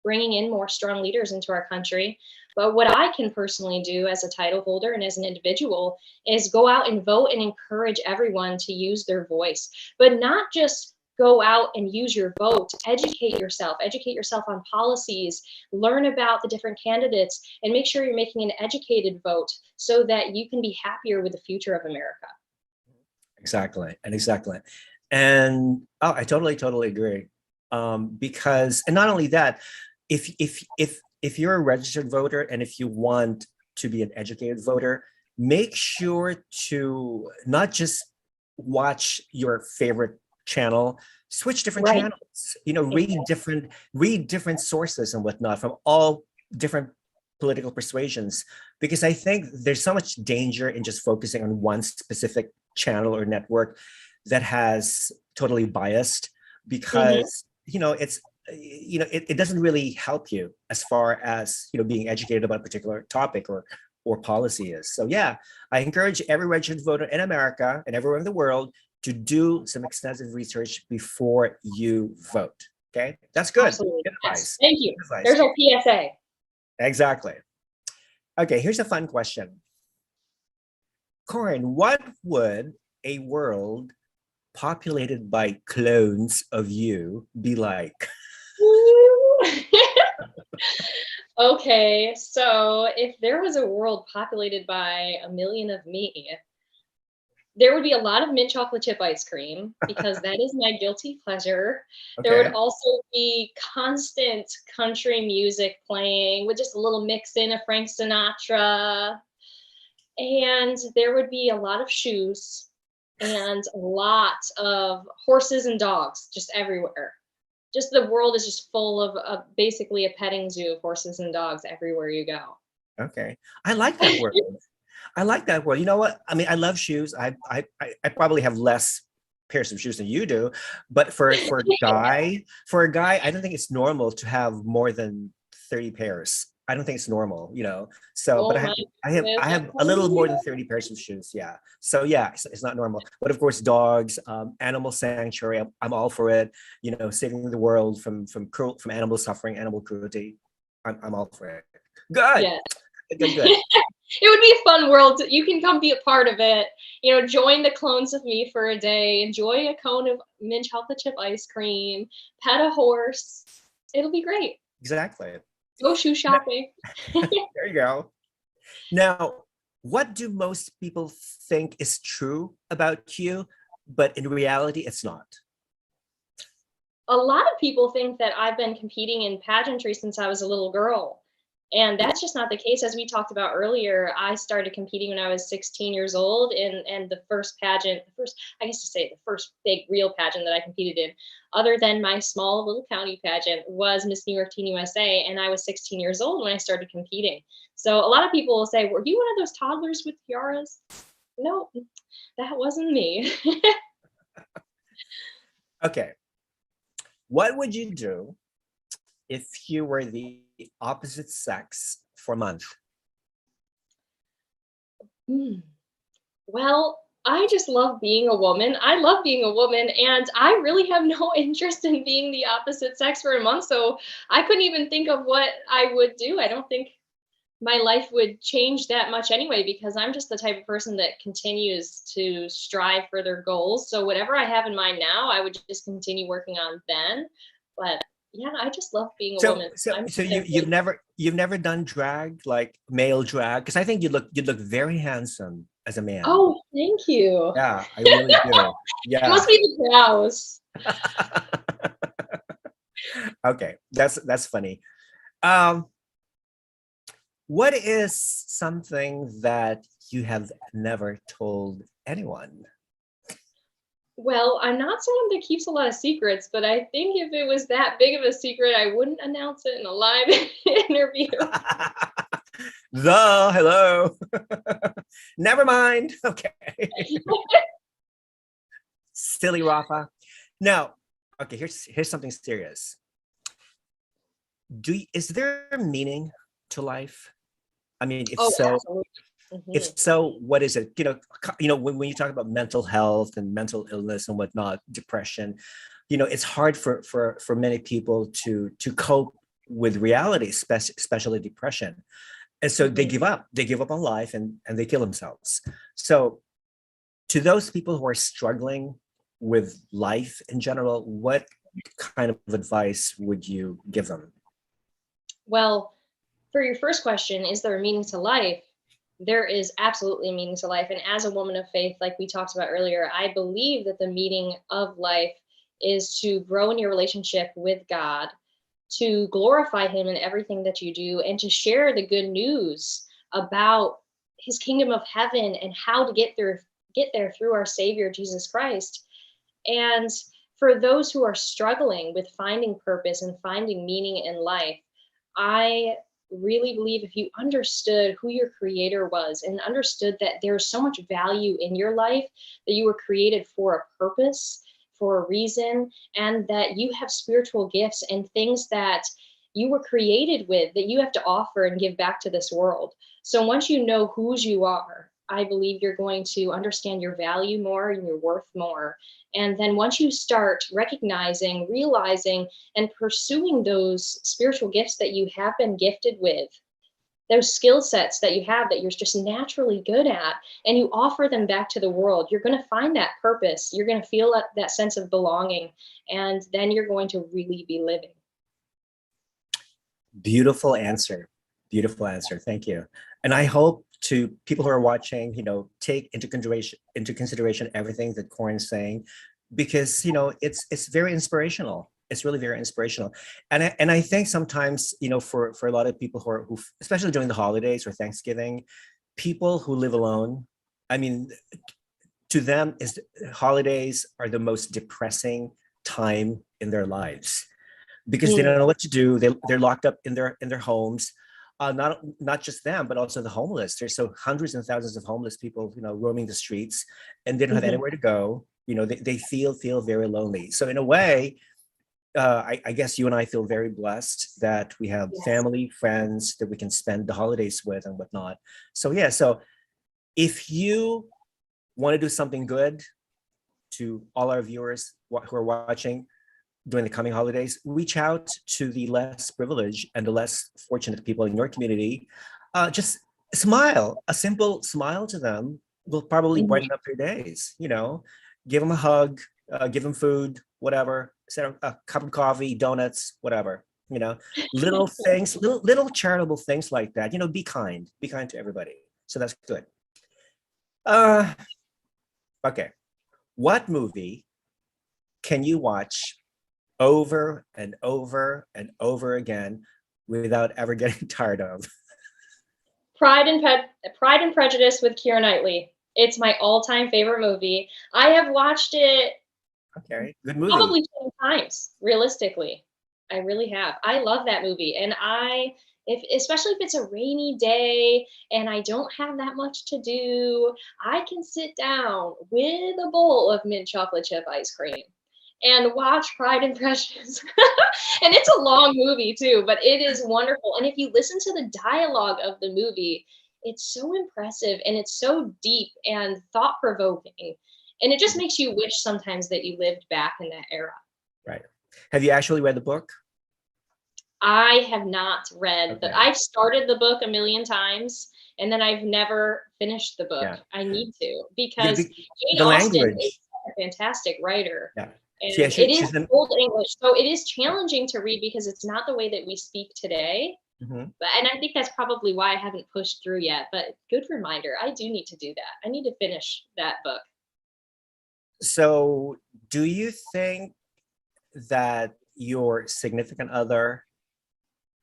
bringing in more strong leaders into our country. But what I can personally do as a title holder and as an individual is go out and vote and encourage everyone to use their voice, but not just go out and use your vote. Educate yourself on policies, learn about the different candidates, and make sure you're making an educated vote so that you can be happier with the future of America. Exactly. And oh, I totally agree. Because, and not only that, if you're a registered voter and if you want to be an educated voter, make sure to not just watch your favorite channel, switch different Right. channels, read different sources and whatnot from all different political persuasions, because I think there's so much danger in just focusing on one specific channel or network that has totally biased, because it doesn't really help you as far as being educated about a particular topic or policy is. So yeah, I encourage every registered voter in America and everywhere in the world to do some extensive research before you vote. Okay, that's good. Absolutely. Good advice. Yes. Thank you. Good advice. There's our PSA. Exactly. Okay, here's a fun question. Corrin, what would a world populated by clones of you be like? Okay, so if there was a world populated by a million of me, there would be a lot of mint chocolate chip ice cream, because that is my guilty pleasure. Okay. There would also be constant country music playing with just a little mix in of Frank Sinatra. And there would be a lot of shoes and a lot of horses and dogs just everywhere. Just the world is just full of basically a petting zoo of horses and dogs everywhere you go. Okay. I like that word. I like that word. You know what? I mean, I love shoes. I probably have less pairs of shoes than you do, but for a guy, I don't think it's normal to have more than 30 pairs I don't think it's normal, you know. So, but Oh my I goodness. have a little more than 30 pairs of shoes. Yeah. So yeah, it's not normal. But of course, dogs, animal sanctuary. I'm all for it. You know, saving the world from animal suffering, animal cruelty. I'm all for it. Good. Yeah. Good. It would be a fun world. You can come be a part of it. You know, join the clones of me for a day. Enjoy a cone of mint chocolate chip ice cream. Pet a horse. It'll be great. Exactly. Go shoe shopping. There you go. Now, what do most people think is true about you, but in reality, it's not? A lot of people think that I've been competing in pageantry since I was a little girl. And that's just not the case. As we talked about earlier, I started competing when I was 16 years old. And the first pageant, I guess to say the first big real pageant that I competed in, other than my small little county pageant, was Miss New York Teen USA. And I was 16 years old when I started competing. So a lot of people will say, were you one of those toddlers with tiaras? No, that wasn't me. Okay. What would you do if you were the opposite sex for a month? Well, I just love being a woman. I love being a woman, and I really have no interest in being the opposite sex for a month. So I couldn't even think of what I would do. I don't think my life would change that much anyway, because I'm just the type of person that continues to strive for their goals. So whatever I have in mind now, I would just continue working on then. But yeah, I just love being a So, woman. so, I'm so you've never done drag, like male drag? Because I think you'd look very handsome as a man. Oh, thank you. Yeah, I really do. It Yeah. must be the brows. Okay, that's funny. Um, what is something that you have never told anyone? Well, I'm not someone that keeps a lot of secrets, but I think if it was that big of a secret, I wouldn't announce it in a live interview. Hello. Never mind. Okay. Silly Rafa. Now, okay, here's something serious. Is there a meaning to life? I mean, if Oh, so, absolutely. Mhm. what is it? When you talk about mental health and mental illness and whatnot, depression, it's hard for many people to cope with reality, especially depression. And so they Mhm. give up. They give up on life and they kill themselves. So to those people who are struggling with life in general, what kind of advice would you give them? Well, for your first question, is there a meaning to life? There is absolutely a meaning to life. And as a woman of faith, like we talked about earlier, I believe that the meaning of life is to grow in your relationship with God, to glorify Him in everything that you do, and to share the good news about His kingdom of heaven and how to get there through our Savior Jesus Christ. And for those who are struggling with finding purpose and finding meaning in life, I really believe if you understood who your creator was and understood that there's so much value in your life, that you were created for a purpose, for a reason, and that you have spiritual gifts and things that you were created with that you have to offer and give back to this world. So once you know whose you are, I believe you're going to understand your value more and your worth more. And then once you start recognizing, realizing, and pursuing those spiritual gifts that you have been gifted with, those skill sets that you have that you're just naturally good at, and you offer them back to the world, you're going to find that purpose. You're going to feel that sense of belonging, and then you're going to really be living. Beautiful answer. Beautiful answer. Thank you. And I hope to people who are watching, take into consideration everything that Corrin's saying, because it's very inspirational. It's really very inspirational. And I think sometimes, for a lot of people who especially during the holidays or Thanksgiving, people who live alone, I mean, to them holidays are the most depressing time in their lives, because they don't know what to do. They're locked up in their homes. Not just them, but also the homeless. There's so hundreds and thousands of homeless people, roaming the streets, and they don't have anywhere to go. They feel very lonely. So in a way, I guess you and I feel very blessed that we have Yes. family, friends that we can spend the holidays with and whatnot. So yeah, so if you want to do something good to all our viewers who are watching during the coming holidays, reach out to the less privileged and the less fortunate people in your community. Just smile, a simple smile to them will probably Mhm. brighten up their days. Give them a hug, give them food, whatever, set a cup of coffee, donuts, whatever. Little things, little charitable things like that. Be kind to everybody. So that's good. Okay. What movie can you watch over and over and over again without ever getting tired of? Pride and Prejudice with Keira Knightley. It's my all-time favorite movie. I have watched it Okay, good movie. probably 10 times, realistically. I really have. I love that movie, and if especially if it's a rainy day and I don't have that much to do, I can sit down with a bowl of mint chocolate chip ice cream and watch Pride and Prejudice. And it's a long movie too, but it is wonderful. And if you listen to the dialogue of the movie, it's so impressive and it's so deep and thought provoking. And it just makes you wish sometimes that you lived back in that era. Right. Have you actually read the book? I have not read Okay. I've started the book a million times and then I've never finished the book. Yeah. I need to Yeah, because Jane the Austen is language. a fantastic writer. Yeah. And it is old English, so it is challenging to read because it's not the way that we speak today. Mhm. And I think that's probably why I haven't pushed through yet. But good reminder, I do need to do that. I need to finish that book. So, do you think that your significant other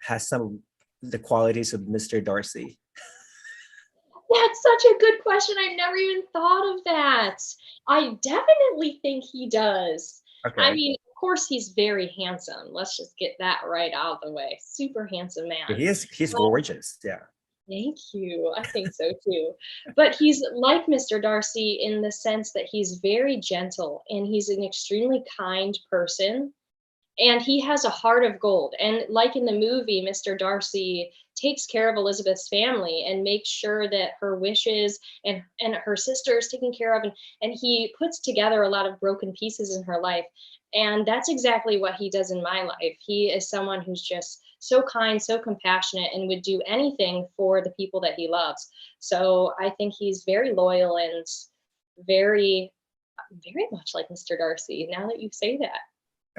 has some of the qualities of Mr. Darcy? That's such a good question. I never even thought of that. I definitely think he does. I Okay. mean, of course, he's very handsome. Let's just get that right out of the way. Super handsome Yeah, man. he's But gorgeous. Yeah. thank you. I think so too. But he's like Mr. Darcy in the sense that he's very gentle and he's an extremely kind person and he has a heart of gold. And like in the movie, Mr. Darcy takes care of Elizabeth's family and makes sure that her wishes and her sister is taken care of. And he puts together a lot of broken pieces in her life. And that's exactly what he does in my life. He is someone who's just so kind, so compassionate, and would do anything for the people that he loves. So I think he's very loyal and very, very much like Mr. Darcy, now that you say that.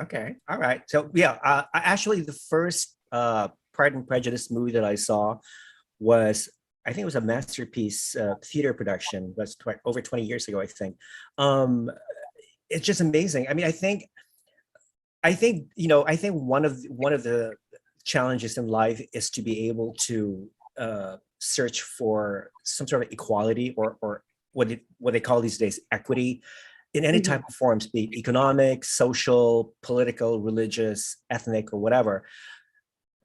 Okay. All right. So yeah, actually the first Pride and Prejudice movie that I saw was, I think it was a masterpiece theater production. That's over 20 years ago, I think. It's just amazing. I mean, I think one of the challenges in life is to be able to search for some sort of equality or what they call these days equity in any Mhm. type of forms, be it economic, social, political, religious, ethnic, or whatever.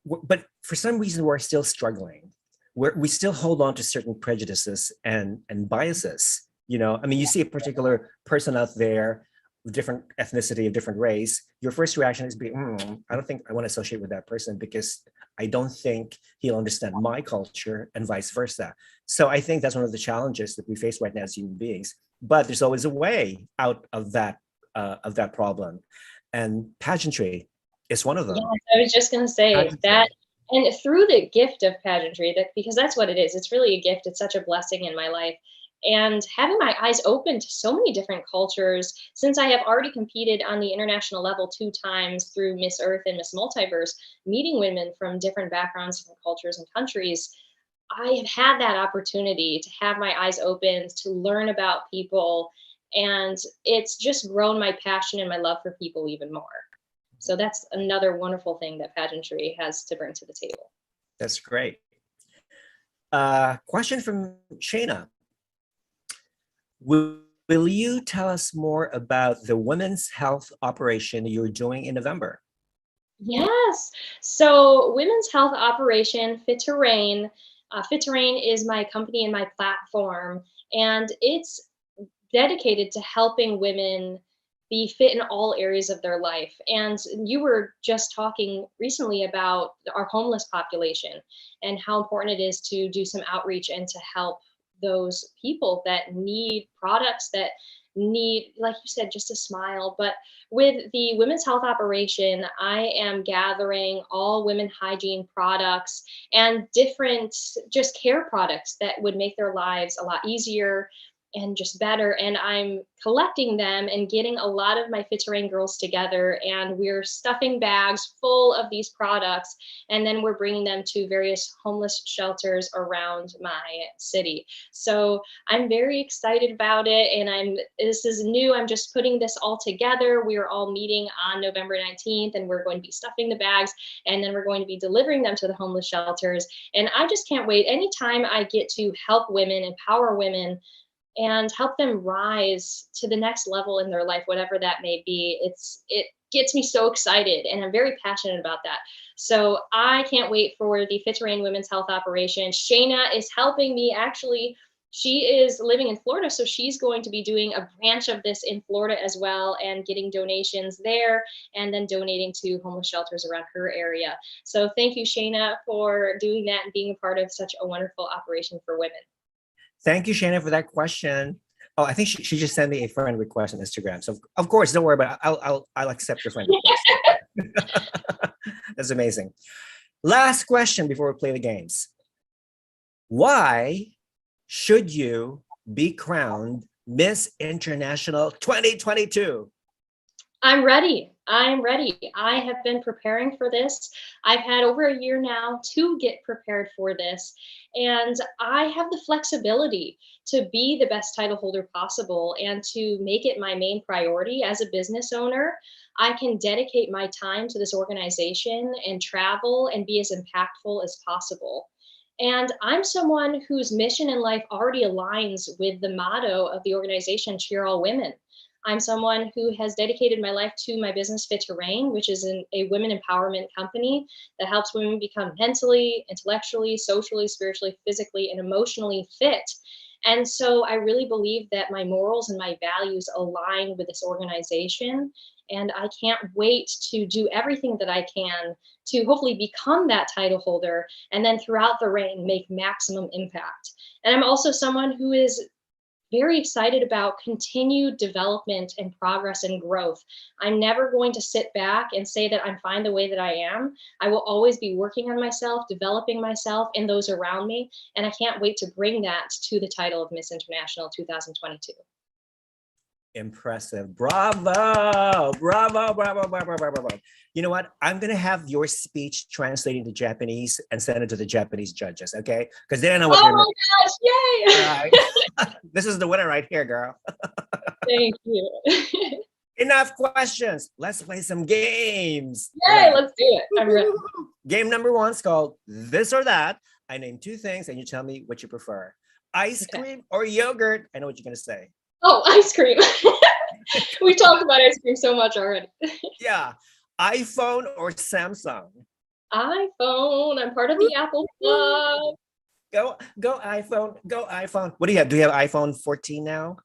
But for some reason, we're still struggling. We still hold on to certain prejudices and biases. I mean, you see a particular person out there of different ethnicity, of different race, your first reaction is I don't think I want to associate with that person because I don't think he'll understand my culture and vice versa. So I think that's one of the challenges that we face right now as human beings. But there's always a way out of that problem, and pageantry is one of Yes, them. I was just gonna say that, Pageantry. and through the gift of pageantry, that because that's what it is. It's really a gift. It's such a blessing in my life. And having my eyes open to so many different cultures, since I have already competed on the international level 2 times through Miss Earth and Miss Multiverse, meeting women from different backgrounds, different cultures and countries, I have had that opportunity to have my eyes opened, to learn about people, and it's just grown my passion and my love for people even more. So that's another wonderful thing that pageantry has to bring to the table. That's great. Question from Shayna. Will you tell us more about the women's health operation you're doing in November? Yes. So Women's Health Operation Fit to Reign. Fit to Reign is my company and my platform, and it's dedicated to helping women be fit in all areas of their life. And you were just talking recently about our homeless population and how important it is to do some outreach and to help those people that need products, that need, like you said, just a smile. But with the women's health operation, I am gathering all women hygiene products and different just care products that would make their lives a lot easier and just better. And I'm collecting them and getting a lot of my Fit to Reign girls together, and we're stuffing bags full of these products, and then we're bringing them to various homeless shelters around my city. So I'm very excited about it, and this is new. I'm just putting this all together. We are all meeting on November 19th, and we're going to be stuffing the bags, and then we're going to be delivering them to the homeless shelters. And I just can't wait. Anytime I get to help women, empower women, and help them rise to the next level in their life, whatever that may be, it gets me so excited, and I'm very passionate about that. So I can't wait for the Fit to Reign Women's Health Operation. Shayna is helping me. Actually, she is living in Florida, so she's going to be doing a branch of this in Florida as well, and getting donations there, and then donating to homeless shelters around her area. So thank you, Shayna, for doing that and being a part of such a wonderful operation for women. Thank you, Shannon, for that question. Oh, I think she just sent me a friend request on Instagram. So of course, don't worry about it. I'll accept your friend request. That's amazing. Last question before we play the games. Why should you be crowned Miss International 2022? I'm ready. I'm ready. I have been preparing for this. I've had over a year now to get prepared for this. And I have the flexibility to be the best title holder possible and to make it my main priority as a business owner. I can dedicate my time to this organization and travel and be as impactful as possible. And I'm someone whose mission in life already aligns with the motto of the organization, Cheer All Women. I'm someone who has dedicated my life to my business, Fit to Reign, which is a women empowerment company that helps women become mentally, intellectually, socially, spiritually, physically, and emotionally fit. And so I really believe that my morals and my values align with this organization. And I can't wait to do everything that I can to hopefully become that title holder, and then throughout the reign, make maximum impact. And I'm also someone who is very excited about continued development and progress and growth. I'm never going to sit back and say that I'm fine the way that I am. I will always be working on myself, developing myself and those around me. And I can't wait to bring that to the title of Miss International 2022. Impressive. Bravo. Bravo, bravo, bravo, bravo, bravo. You know what? I'm going to have your speech translated to Japanese and send it to the Japanese judges, okay? Because they don't know what you're my gosh, yay! right. This is the winner right here, girl. Thank you. Enough questions. Let's play some games. Yay, let's do it. I'm ready. Game number 1 is called This or That. I name 2 things and you tell me what you prefer. Ice cream or yogurt? I know what you're going to say. Oh, ice cream. We talked about ice cream so much already. Yeah. iPhone or Samsung? iPhone. I'm part of the Apple Club. Go iPhone. Go iPhone. What do you have? Do you have iPhone 14 now?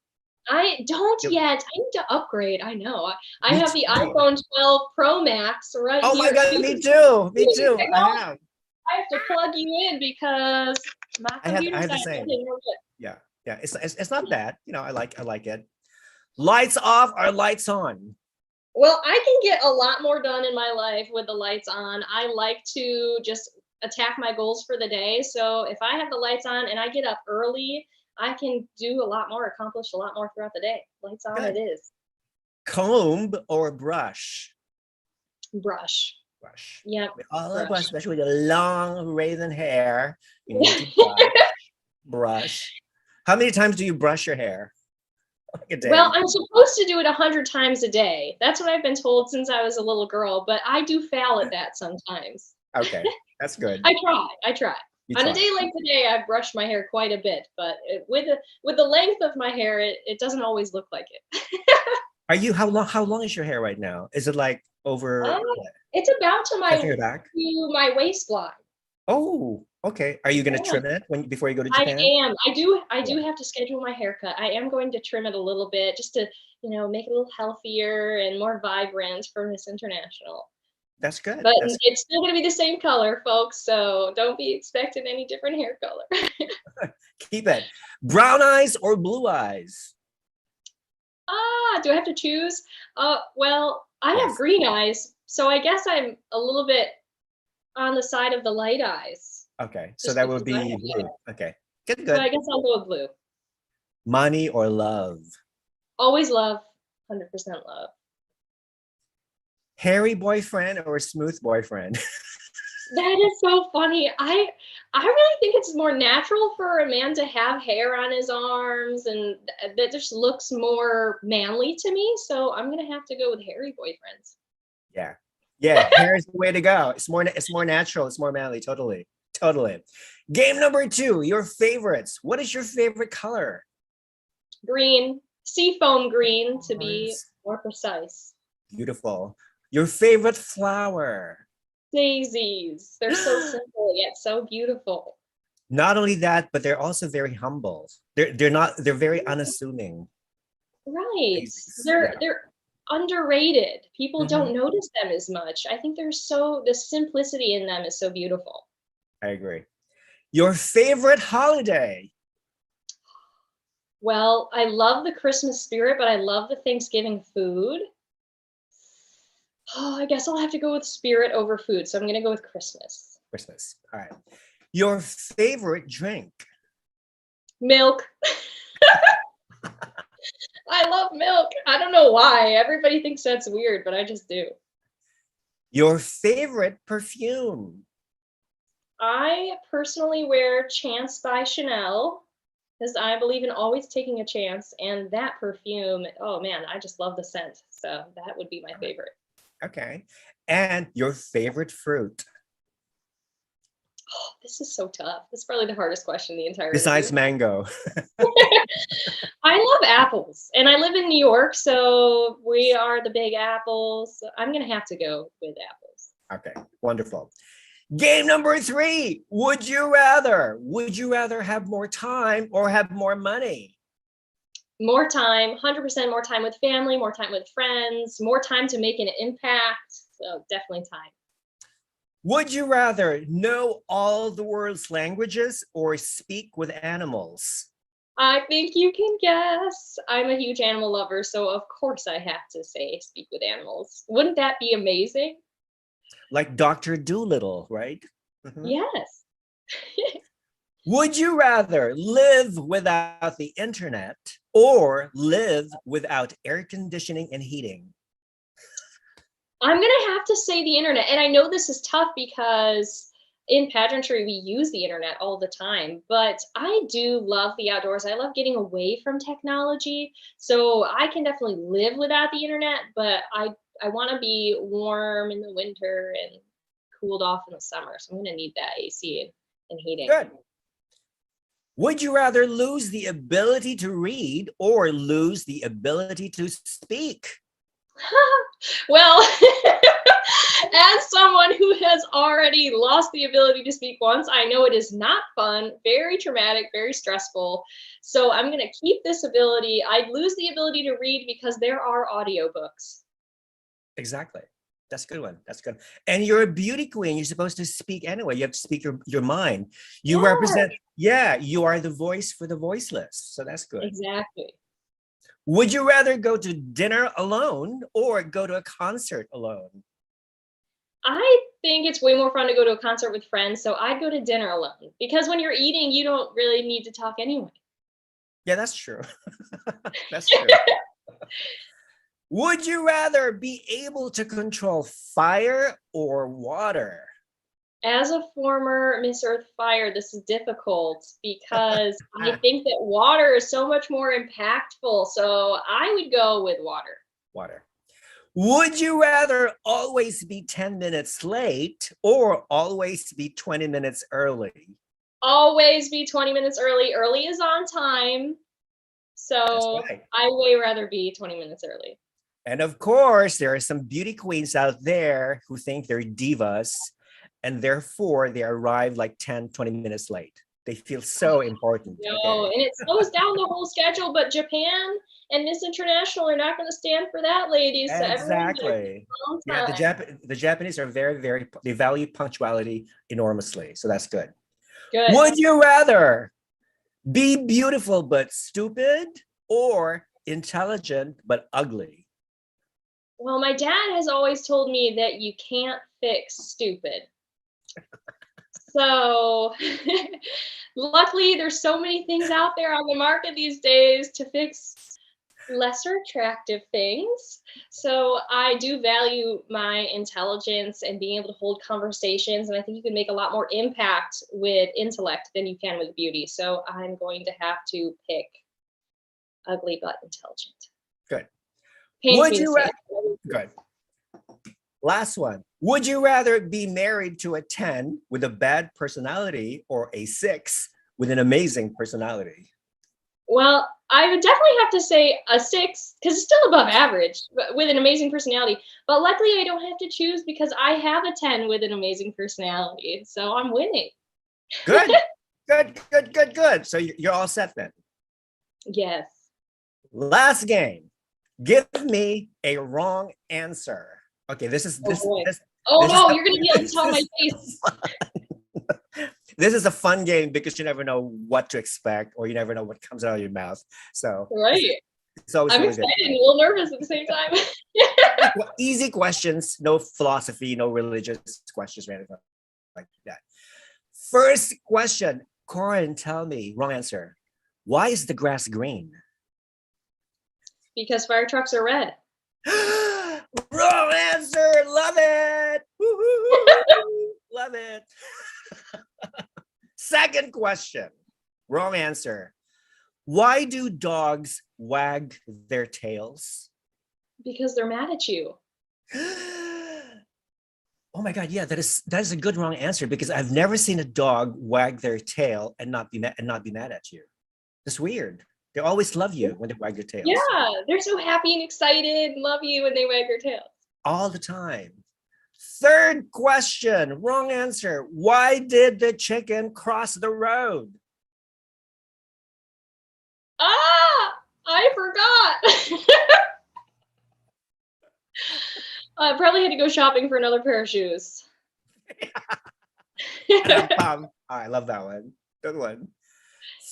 I don't yet. I need to upgrade. I know. I Me have the too. iPhone 12 Pro Max right Oh here. my God, me too. Me too. I have to plug you in because my computer's I have the not same. working real good. Yeah. Yeah. It's not bad. You know, I like it. Lights off or lights on? Well, I can get a lot more done in my life with the lights on. I like to just attack my goals for the day. So if I have the lights on and I get up early, I can do a lot more, accomplish a lot more throughout the day. Lights on. Good. It is. Comb or brush? Brush. Brush. Yeah. All of us, especially with the long raven hair, you need to brush. Brush. How many times do you brush your hair? Like a day? Well, I'm supposed to do it 100 times a day. That's what I've been told since I was a little girl, but I do fail at that sometimes. Okay, that's good. I try. On a day like today, I've brushed my hair quite a bit, but with the length of my hair, it doesn't always look like it. Are you, how long is your hair right now? Is it like over? It's about to Back? my waistline. Oh, Okay. Are you going to Yeah. trim it before you go to I Japan? am. I do have to schedule my haircut. I am going to trim it a little bit just to, make it a little healthier and more vibrant for Miss International. That's good. But That's it's still gonna be the same color, folks, so don't be expecting any different hair color. keep it. Brown eyes or blue eyes? Do I have to choose? Well, I have Yes. green eyes, so I guess I'm a little bit on the side of the light eyes, Okay. So just that would because I be have light blue. eyes. Okay. Good, So I good. guess I'll go with blue. Money or love? Always love, 100% love. Hairy boyfriend or smooth boyfriend? That is so funny. I really think it's more natural for a man to have hair on his arms, and that just looks more manly to me. So I'm gonna have to go with hairy boyfriends. Yeah. Yeah. Hair is the way to go. It's more natural. It's more manly. Totally. Totally. Game number 2, your favorites. What is your favorite color? Green, seafoam green to be Yours. more precise. Beautiful. Your favorite flower? Daisies. They're so simple yet so beautiful. Not only that, but they're also very humble. They're very unassuming. Right. Daisies. They're Yeah. they're underrated. People Mhm. don't notice them as much. I think the simplicity in them is so beautiful. I agree. Your favorite holiday? Well, I love the Christmas spirit, but I love the Thanksgiving food. Oh, I guess I'll have to go with spirit over food. So I'm going to go with Christmas. Christmas. All right. Your favorite drink? Milk. I love milk. I don't know why. Everybody thinks that's weird, but I just do. Your favorite perfume? I personally wear Chance by Chanel because I believe in always taking a chance. And that perfume, oh man, I just love the scent. So that would be my favorite. Okay. And your favorite fruit? Oh, this is so tough. This is probably the hardest question in the entire Besides interview. mango. I love apples, and I live in New York, so we are the big apples. I'm gonna have to go with apples. Okay. Wonderful. Game number 3. Would you rather? Would you rather have more time or have more money? More time, 100% more time with family, more time with friends, more time to make an impact. So definitely time. Would you rather know all the world's languages or speak with animals? I think you can guess. I'm a huge animal lover, so of course I have to say speak with animals. Wouldn't that be amazing? Like Dr. Doolittle, right? Mhm. Yes. Would you rather live without the internet or live without air conditioning and heating? I'm gonna have to say the internet, and I know this is tough because in pageantry we use the internet all the time, but I do love the outdoors. I love getting away from technology, so I can definitely live without the internet, but I want to be warm in the winter and cooled off in the summer. So I'm gonna need that AC and heating. Good. Would you rather lose the ability to read or lose the ability to speak? Well, as someone who has already lost the ability to speak once, I know it is not fun, very traumatic, very stressful. So I'm going to keep this ability. I'd lose the ability to read because there are audiobooks. Exactly. That's a good one. That's good. And you're a beauty queen. You're supposed to speak anyway. You have to speak your mind. You Yeah, represent, yeah, you are the voice for the voiceless. So that's good. exactly. Would you rather go to dinner alone or go to a concert alone? I think it's way more fun to go to a concert with friends. So I'd go to dinner alone because when you're eating, you don't really need to talk anyway. Yeah, that's true. That's true. Would you rather be able to control fire or water? As a former Miss Earth Fire, this is difficult because I Ah, think that water is so much more impactful. So I would go with water. water. Would you rather always be 10 minutes late or always be 20 minutes early? Always be 20 minutes early. Early is on time. That's So right. I way rather be 20 minutes early. And of course, there are some beauty queens out there who think they're divas and therefore they arrive like 10, 20 minutes late. They feel so important. No, Okay? and it slows down the whole schedule, but Japan and Miss International are not going to stand for that, ladies. So everyone Exactly. on Yeah, time. the Japanese are very, they value punctuality enormously. So that's good. Good. Would you rather be beautiful but stupid or intelligent but ugly? Well, my dad has always told me that you can't fix stupid. So luckily, there's so many things out there on the market these days to fix lesser attractive things. So I do value my intelligence and being able to hold conversations. And I think you can make a lot more impact with intellect than you can with beauty. So I'm going to have to pick ugly but intelligent. Good. Pains Would me to you say rather? Good. Last one. Would you rather be married to a 10 with a bad personality or a 6 with an amazing personality? Well, I would definitely have to say a 6 because it's still above average but with an amazing personality. But luckily, I don't have to choose because I have a 10 with an amazing personality. So I'm winning. Good. Good. So you're all set then. Yes. Last game. Give me a wrong answer. Okay, this is this. Oh boy. this Oh this is no, a- you're going to be able to tell my face. This is a fun game because you never know what to expect or you never know what comes out of your mouth. So Right. it's always I'm really excited good. and a little nervous at the same time. Easy questions, no philosophy, no religious questions or anything like that. First question, Corrin, tell me, wrong answer. Why is the grass green? Because fire trucks are red. Wrong answer. Love it. Woo-hoo-hoo. Love it. Second question. Wrong answer. Why do dogs wag their tails? Because they're mad at you. Oh my God, yeah, that is a good wrong answer because I've never seen a dog wag their tail and not be mad at you. That's weird. They always love you when they wag their tails. Yeah, they're so happy and excited and love you when they wag their tails. All the time. Third question, wrong answer. Why did the chicken cross the road? Ah, I forgot. I probably had to go shopping for another pair of shoes. Oh, I love that one. Good one.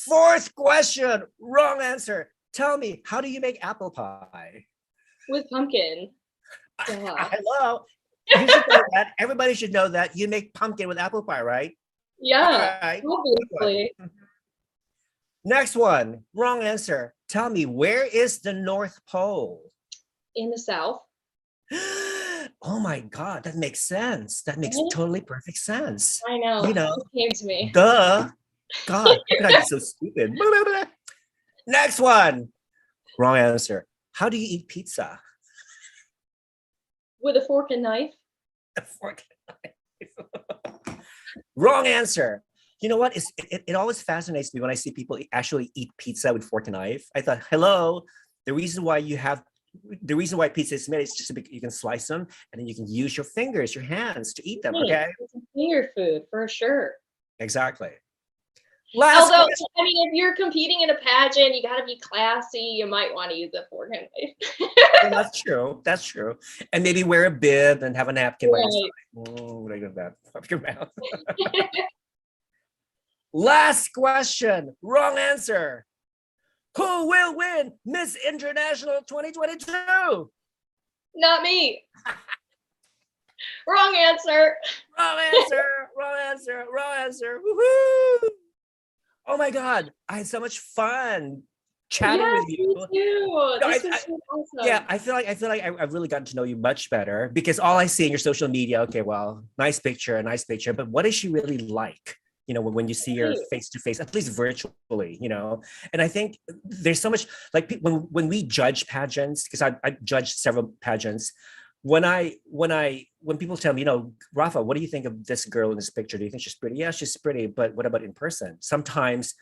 Fourth question, wrong answer. Tell me, how do you make apple pie? With pumpkin. Yeah. Hello. You should know that. Everybody should know that you make pumpkin with apple pie, right? Yeah, All right. obviously. Next one, wrong answer. Tell me, where is the North Pole? In the South. Oh my God, that makes sense. That makes Right? totally perfect sense. I know. You know, It came to me. duh. God, how could I be so stupid? Next one, wrong answer. How do you eat pizza? With a fork and knife. A fork and knife. Wrong answer. You know what? It always fascinates me when I see people actually eat pizza with fork and knife. I thought, hello, the reason why pizza is made is just so you can slice them and then you can use your fingers, your hands to eat them. Okay. It's a finger food for sure. Exactly. Although, I mean, if you're competing in a pageant, you got to be classy. You might want to use a fork and knife. Well, that's true. That's true. And maybe wear a bib and have a napkin by your Right. side. Oh, what I do that? Up your mouth. Last question. Wrong answer. Who will win Miss International 2022? Not me. Wrong answer. Wrong answer. Wrong answer. Wrong answer. Woohoo! Oh my God. I had so much fun chatting Yes, with you. me too. No, This was so awesome. Yeah, I feel like I've really gotten to know you much better because all I see in your social media, okay, well, nice picture, but what is she really like? You know, when you see her face to face, at least virtually, you know. And I think there's so much like when we judge pageants, because I judged several pageants. When people tell me, you know, Rafa, what do you think of this girl in this picture? Do you think she's pretty? Yeah, she's pretty, but what about in person? Sometimes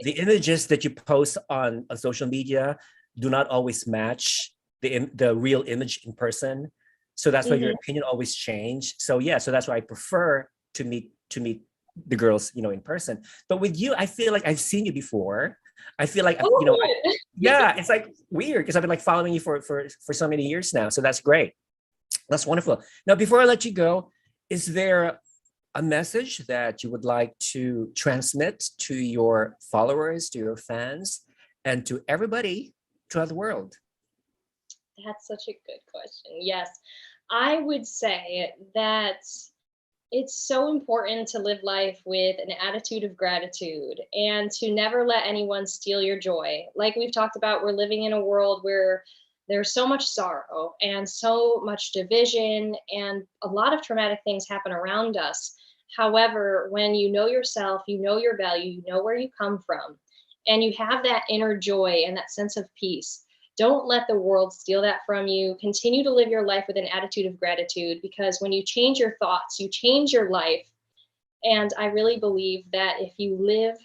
the images that you post on social media do not always match the real image in person. So that's why your opinion always change. So yeah, so that's why I prefer to meet the girls, in person. But with you, I feel like I've seen you before. I feel like, yeah, it's like weird because I've been like following you for so many years now. So that's great. That's wonderful. Now, before I let you go, is there a message that you would like to transmit to your followers, to your fans, and to everybody throughout the world? That's such a good question. Yes, I would say that it's so important to live life with an attitude of gratitude and to never let anyone steal your joy. Like we've talked about, we're living in a world where there's so much sorrow and so much division, and a lot of traumatic things happen around us. However, when you know yourself, you know your value, you know where you come from, and you have that inner joy and that sense of peace, don't let the world steal that from you. Continue to live your life with an attitude of gratitude, because when you change your thoughts, you change your life. And I really believe that if you live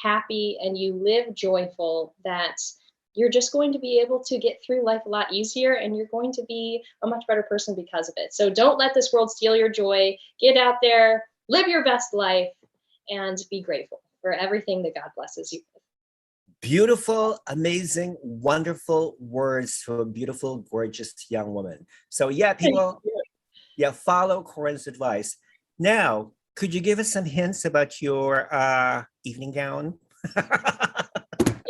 happy and you live joyful, that you're just going to be able to get through life a lot easier, and you're going to be a much better person because of it. So don't let this world steal your joy. Get out there, live your best life, and be grateful for everything that God blesses you with. Beautiful, amazing, wonderful words from a beautiful, gorgeous young woman. So yeah, people, follow Corrin's advice. Now, could you give us some hints about your evening gown?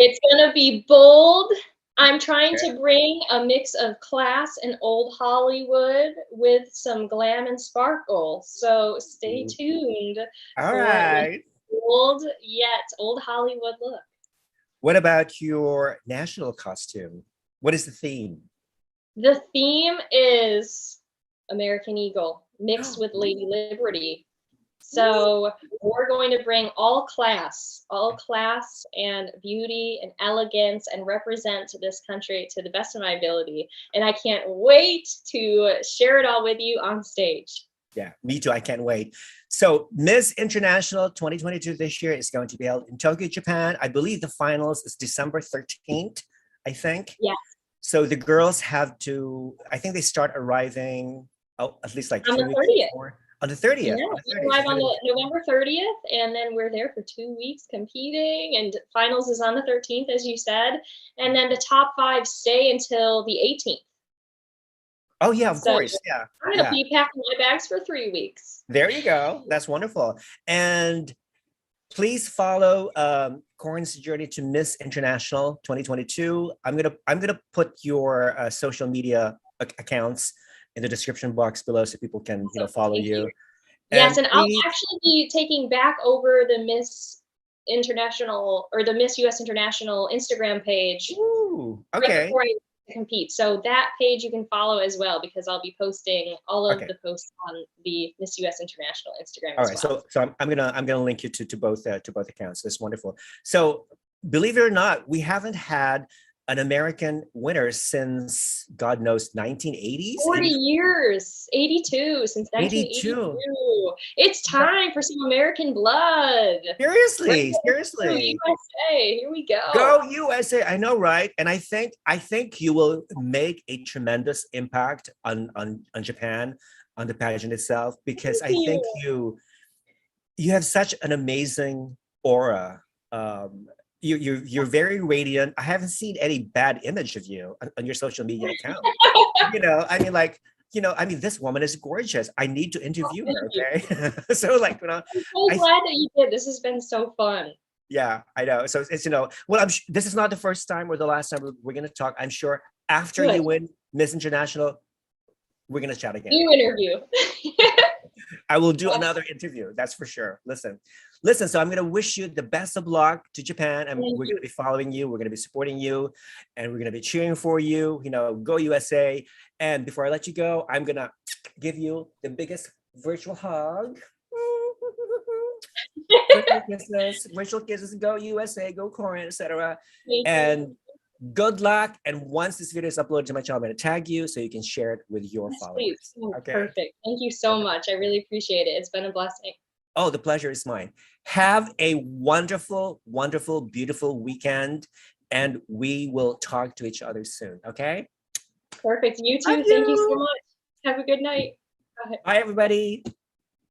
It's gonna be bold. I'm trying to bring a mix of class and old Hollywood with some glam and sparkle. So stay tuned. All right. Bold yet old Hollywood look. What about your national costume? What is the theme? The theme is American Eagle mixed with Lady Liberty. So we're going to bring all class and beauty and elegance and represent this country to the best of my ability. And I can't wait to share it all with you on stage. Yeah, me too. I can't wait. So Miss International 2022 this year is going to be held in Tokyo, Japan. I believe the finals is December 13th, I think. Yeah. So the girls have to, I think they start arriving at least like on 2 the weeks 30th. before. On the 30th. Yeah, on the 30th. we arrive on the November 30th, and then we're there for 2 weeks competing, and finals is on the 13th, as you said. And then the top 5 stay until the 18th. Oh yeah, of course. Yeah. I'm gonna be packing my bags for 3 weeks. There you go. That's wonderful. And please follow Corrin's journey to Miss International 2022. I'm gonna put your social media accounts in the description box below so people can follow you. Yes, and I'll actually be taking back over the Miss International or the Miss US International Instagram page. Ooh, okay. Right before I compete. So that page you can follow as well, because I'll be posting all of the posts on the Miss US International Instagram all as right, well. So I'm gonna link you to both accounts. That's wonderful. So believe it or not, we haven't had an American winner since God knows 1980s. 40 years, 82 since 1982. It's time for some American blood. Seriously. USA, here we go. Go USA! I know, right? And I think you will make a tremendous impact on Japan, on the pageant itself, because I think you have such an amazing aura. You're very radiant. I haven't seen any bad image of you on your social media account. I mean, this woman is gorgeous. I need to interview her. Okay. So like, I'm so glad that you did. This has been so fun. Yeah, I know. So it's, well, this is not the first time or the last time we're going to talk. I'm sure after you win Miss International, we're going to chat again. New interview. I will do another interview. That's for sure. Listen. So I'm going to wish you the best of luck to Japan. And we're going to be following you. We're going to be supporting you. And we're going to be cheering for you. Go USA. And before I let you go, I'm going to give you the biggest virtual hug. Virtual kisses, go USA, go Corrin, etc. And good luck. And once this video is uploaded to my channel, I'm going to tag you so you can share it with your followers. Okay. Perfect. Thank you so much. I really appreciate it. It's been a blessing. Oh, the pleasure is mine. Have a wonderful, wonderful, beautiful weekend, and we will talk to each other soon. Okay? Perfect. You too. Thank you so much. Have a good night. Bye everybody.